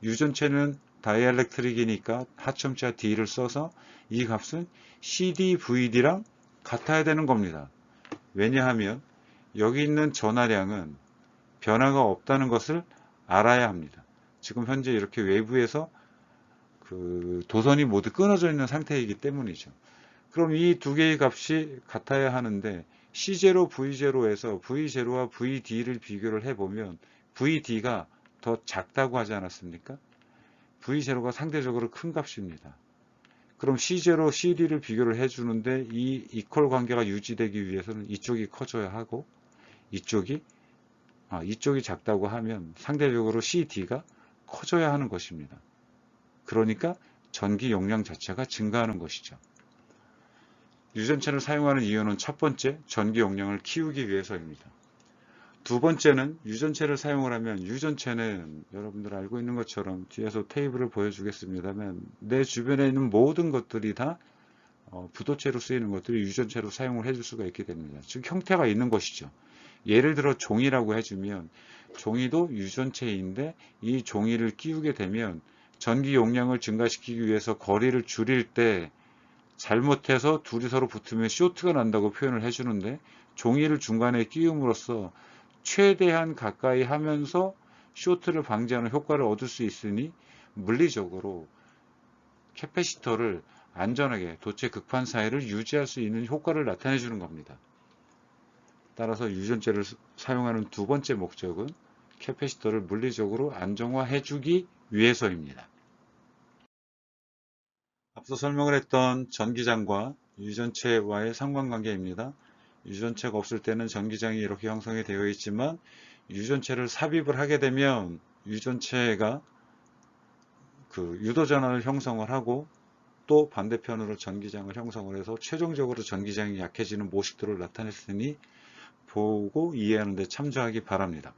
유전체는 다이엘렉트릭이니까 하첨자 D를 써서 이 값은 CD, VD랑 같아야 되는 겁니다. 왜냐하면 여기 있는 전하량은 변화가 없다는 것을 알아야 합니다. 지금 현재 이렇게 외부에서 그 도선이 모두 끊어져 있는 상태이기 때문이죠. 그럼 이 두 개의 값이 같아야 하는데 C0, V0에서 V0와 VD를 비교를 해보면 VD가 더 작다고 하지 않았습니까? V0가 상대적으로 큰 값입니다. 그럼 C0, CD를 비교를 해주는데 이 이퀄 관계가 유지되기 위해서는 이쪽이 커져야 하고 이쪽이 작다고 하면 상대적으로 CD가 커져야 하는 것입니다. 그러니까 전기 용량 자체가 증가하는 것이죠. 유전체를 사용하는 이유는 첫 번째, 전기 용량을 키우기 위해서입니다. 두 번째는 유전체를 사용을 하면 유전체는 여러분들 알고 있는 것처럼 뒤에서 테이블을 보여주겠습니다만 내 주변에 있는 모든 것들이 다 부도체로 쓰이는 것들이 유전체로 사용을 해줄 수가 있게 됩니다. 즉 형태가 있는 것이죠. 예를 들어 종이라고 해주면 종이도 유전체인데 이 종이를 끼우게 되면 전기 용량을 증가시키기 위해서 거리를 줄일 때 잘못해서 둘이 서로 붙으면 쇼트가 난다고 표현을 해주는데 종이를 중간에 끼움으로써 최대한 가까이 하면서 쇼트를 방지하는 효과를 얻을 수 있으니 물리적으로 캐패시터를 안전하게 도체 극판 사이를 유지할 수 있는 효과를 나타내 주는 겁니다. 따라서 유전체를 사용하는 두 번째 목적은 캐패시터를 물리적으로 안정화해 주기 위해서입니다. 앞서 설명을 했던 전기장과 유전체와의 상관관계입니다. 유전체가 없을 때는 전기장이 이렇게 형성이 되어 있지만 유전체를 삽입을 하게 되면 유전체가 그 유도전환을 형성을 하고 또 반대편으로 전기장을 형성을 해서 최종적으로 전기장이 약해지는 모식들을 나타냈으니 보고 이해하는 데 참조하기 바랍니다.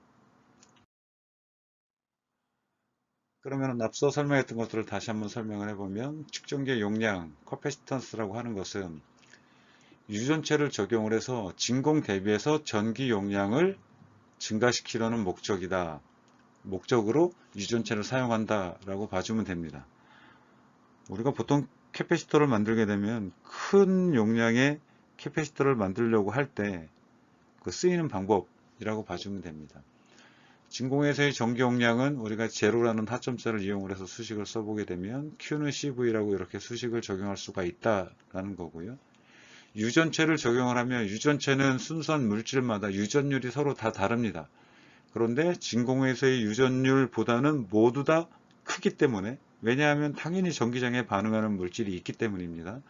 그러면 앞서 설명했던 것들을 다시 한번 설명을 해보면 측정기의 용량, 커패시턴스라고 하는 것은 유전체를 적용을 해서 진공 대비해서 전기 용량을 증가시키려는 목적이다. 목적으로 유전체를 사용한다 라고 봐주면 됩니다. 우리가 보통 캐패시터를 만들게 되면 큰 용량의 캐패시터를 만들려고 할 때 그 쓰이는 방법이라고 봐주면 됩니다. 진공에서의 전기 용량은 우리가 제로라는 하점자를 이용을 해서 수식을 써보게 되면 Q는 CV라고 이렇게 수식을 적용할 수가 있다라는 거고요. 유전체를 적용을 하면 유전체는 순수한 물질마다 유전율이 서로 다 다릅니다. 그런데 진공에서의 유전율보다는 모두 다 크기 때문에, 왜냐하면 당연히 전기장에 반응하는 물질이 있기 때문입니다.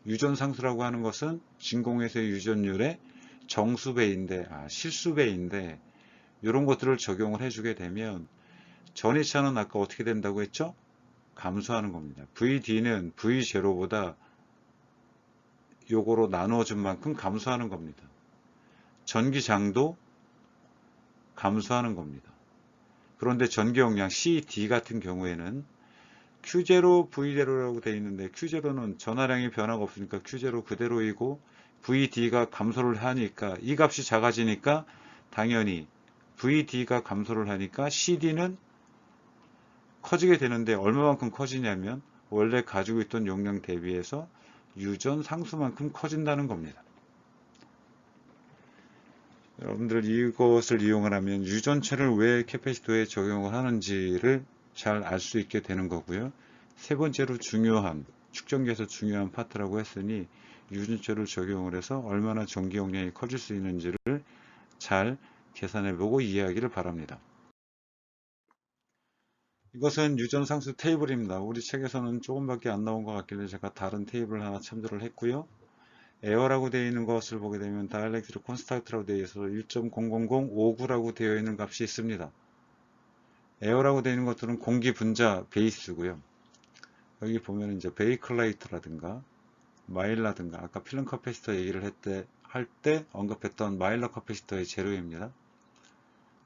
유전상수라고 하는 것은 진공에서의 유전율의 정수배인데, 실수배인데 이런 것들을 적용을 해주게 되면 전이차는 아까 어떻게 된다고 했죠? 감소하는 겁니다. VD는 V0보다 요거로 나누어준 만큼 감소하는 겁니다. 전기장도 감소하는 겁니다. 그런데 전기 용량 CD 같은 경우에는 Q0, V0라고 되어 있는데 Q0는 전하량이 변화가 없으니까 Q0 그대로이고 VD가 감소를 하니까 이 값이 작아지니까 당연히 VD가 감소를 하니까 CD는 커지게 되는데 얼마만큼 커지냐면 원래 가지고 있던 용량 대비해서 유전 상수만큼 커진다는 겁니다. 여러분들 이것을 이용을 하면 유전체를 왜 캐패시터에 적용을 하는지를 잘 알 수 있게 되는 거고요. 세 번째로 중요한, 측정기에서 중요한 파트라고 했으니 유전체를 적용을 해서 얼마나 전기 용량이 커질 수 있는지를 잘 계산해보고 이해하기를 바랍니다. 이것은 유전상수 테이블입니다. 우리 책에서는 조금밖에 안 나온 것 같길래 제가 다른 테이블 하나 참조를 했고요. 에어라고 되어 있는 것을 보게 되면 다이렉트리 콘스탄트라고 되어 있어서 1.0059라고 되어 있는 값이 있습니다. 에어라고 되어 있는 것들은 공기 분자 베이스고요. 여기 보면 이제 베이클라이트라든가 마일라든가 아까 필름 커패시터 얘기를 할 때 언급했던 마일러 커패시터의 재료입니다.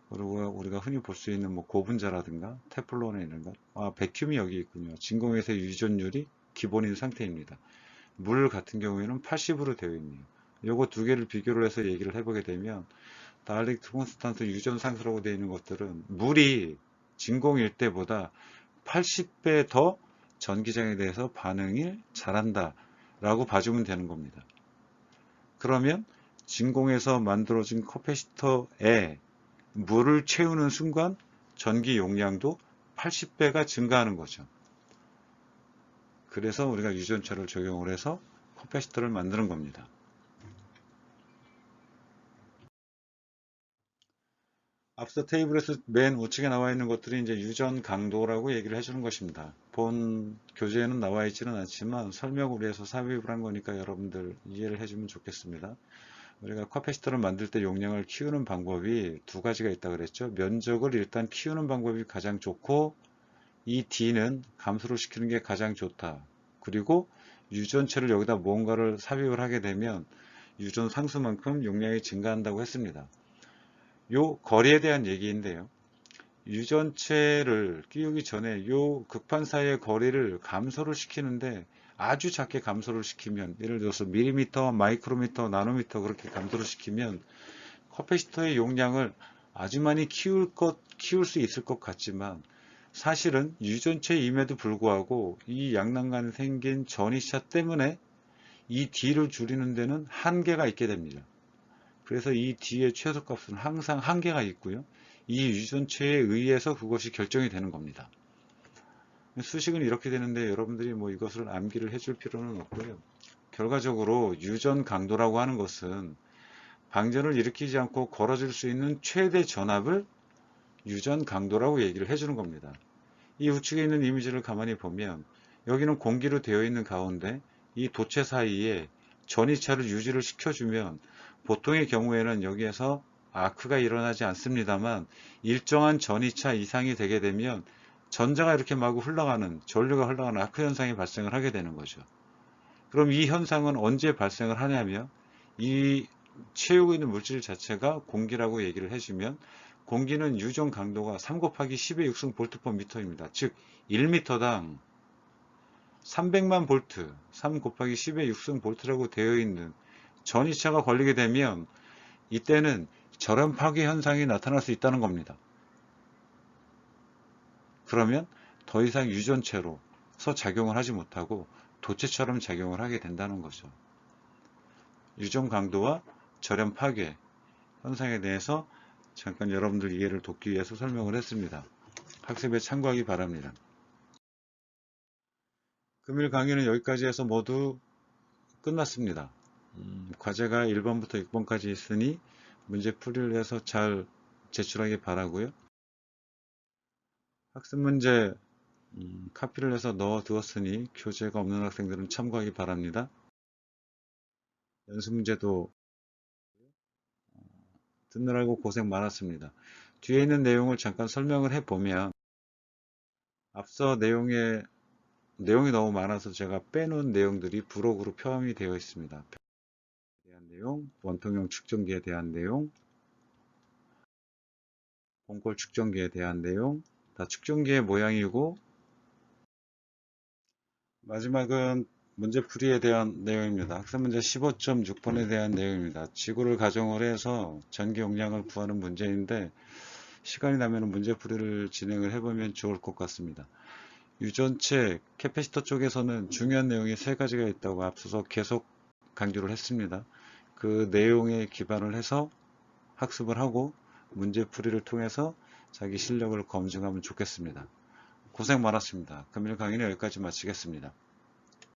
그리고 우리가 흔히 볼 수 있는 뭐 고분자라든가 테플론이라든가 백큐미 여기 있군요. 진공에서의 유전율이 기본인 상태입니다. 물 같은 경우에는 80으로 되어 있네요. 요거 두 개를 비교를 해서 얘기를 해보게 되면 다이렉트 콘스탄트 유전 상수라고 되어 있는 것들은 물이 진공일 때보다 80배 더 전기장에 대해서 반응을 잘한다 라고 봐주면 되는 겁니다. 그러면 진공에서 만들어진 커패시터에 물을 채우는 순간 전기 용량도 80배가 증가하는 거죠. 그래서 우리가 유전체를 적용을 해서 커패시터를 만드는 겁니다. 앞서 테이블에서 맨 우측에 나와 있는 것들이 이제 유전 강도라고 얘기를 해주는 것입니다. 본 교재에는 나와 있지는 않지만 설명을 위해서 삽입을 한 거니까 여러분들 이해를 해주면 좋겠습니다. 우리가 커패시터를 만들 때 용량을 키우는 방법이 두 가지가 있다 그랬죠. 면적을 일단 키우는 방법이 가장 좋고 이 D는 감소를 시키는 게 가장 좋다. 그리고 유전체를 여기다 무언가를 삽입을 하게 되면 유전 상수만큼 용량이 증가한다고 했습니다. 요 거리에 대한 얘기인데요. 유전체를 끼우기 전에 요 극판 사이의 거리를 감소를 시키는데 아주 작게 감소를 시키면, 예를 들어서 밀리미터, 마이크로미터, 나노미터 그렇게 감소를 시키면 커패시터의 용량을 아주 많이 키울 수 있을 것 같지만 사실은 유전체임에도 불구하고 이 양난간에 생긴 전이차 때문에 이 D를 줄이는 데는 한계가 있게 됩니다. 그래서 이 D의 최소값은 항상 한계가 있고요. 이 유전체에 의해서 그것이 결정이 되는 겁니다. 수식은 이렇게 되는데 여러분들이 뭐 이것을 암기를 해줄 필요는 없고요. 결과적으로 유전 강도라고 하는 것은 방전을 일으키지 않고 걸어줄 수 있는 최대 전압을 유전 강도라고 얘기를 해주는 겁니다. 이 우측에 있는 이미지를 가만히 보면 여기는 공기로 되어 있는 가운데 이 도체 사이에 전이차를 유지를 시켜주면 보통의 경우에는 여기에서 아크가 일어나지 않습니다만 일정한 전이차 이상이 되게 되면 전자가 이렇게 마구 흘러가는, 전류가 흘러가는 아크 현상이 발생을 하게 되는 거죠. 그럼 이 현상은 언제 발생을 하냐면, 이 채우고 있는 물질 자체가 공기라고 얘기를 해주면, 공기는 유전 강도가 3 곱하기 10의 6승 볼트 퍼 미터입니다. 즉 1m당 300만 볼트, 3 곱하기 10의 6승 볼트라고 되어 있는 전이차가 걸리게 되면, 이때는 절연 파괴 현상이 나타날 수 있다는 겁니다. 그러면 더 이상 유전체로서 작용을 하지 못하고 도체처럼 작용을 하게 된다는 거죠. 유전 강도와 절연 파괴 현상에 대해서 잠깐 여러분들 이해를 돕기 위해서 설명을 했습니다. 학습에 참고하기 바랍니다. 금일 강의는 여기까지 해서 모두 끝났습니다. 과제가 1번부터 6번까지 있으니 문제 풀이를 해서 잘 제출하기 바라고요. 학습 문제 카피를 해서 넣어 두었으니 교재가 없는 학생들은 참고하기 바랍니다. 연습 문제도 듣느라고 고생 많았습니다. 뒤에 있는 내용을 잠깐 설명을 해보면, 앞서 내용이 너무 많아서 제가 빼놓은 내용들이 부록으로 포함이 되어 있습니다. 대한 내용, 원통형 측정기에 대한 내용, 공골 측정기에 대한 내용, 다 측정기의 모양이고, 마지막은 문제풀이에 대한 내용입니다. 학습문제 15.6번에 대한 내용입니다. 지구를 가정을 해서 전기 용량을 구하는 문제인데, 시간이 나면 문제풀이를 진행을 해보면 좋을 것 같습니다. 유전체 캐패시터 쪽에서는 중요한 내용이 3가지가 있다고 앞서서 계속 강조를 했습니다. 그 내용에 기반을 해서 학습을 하고 문제풀이를 통해서 자기 실력을 검증하면 좋겠습니다. 고생 많았습니다. 금일 강의는 여기까지 마치겠습니다.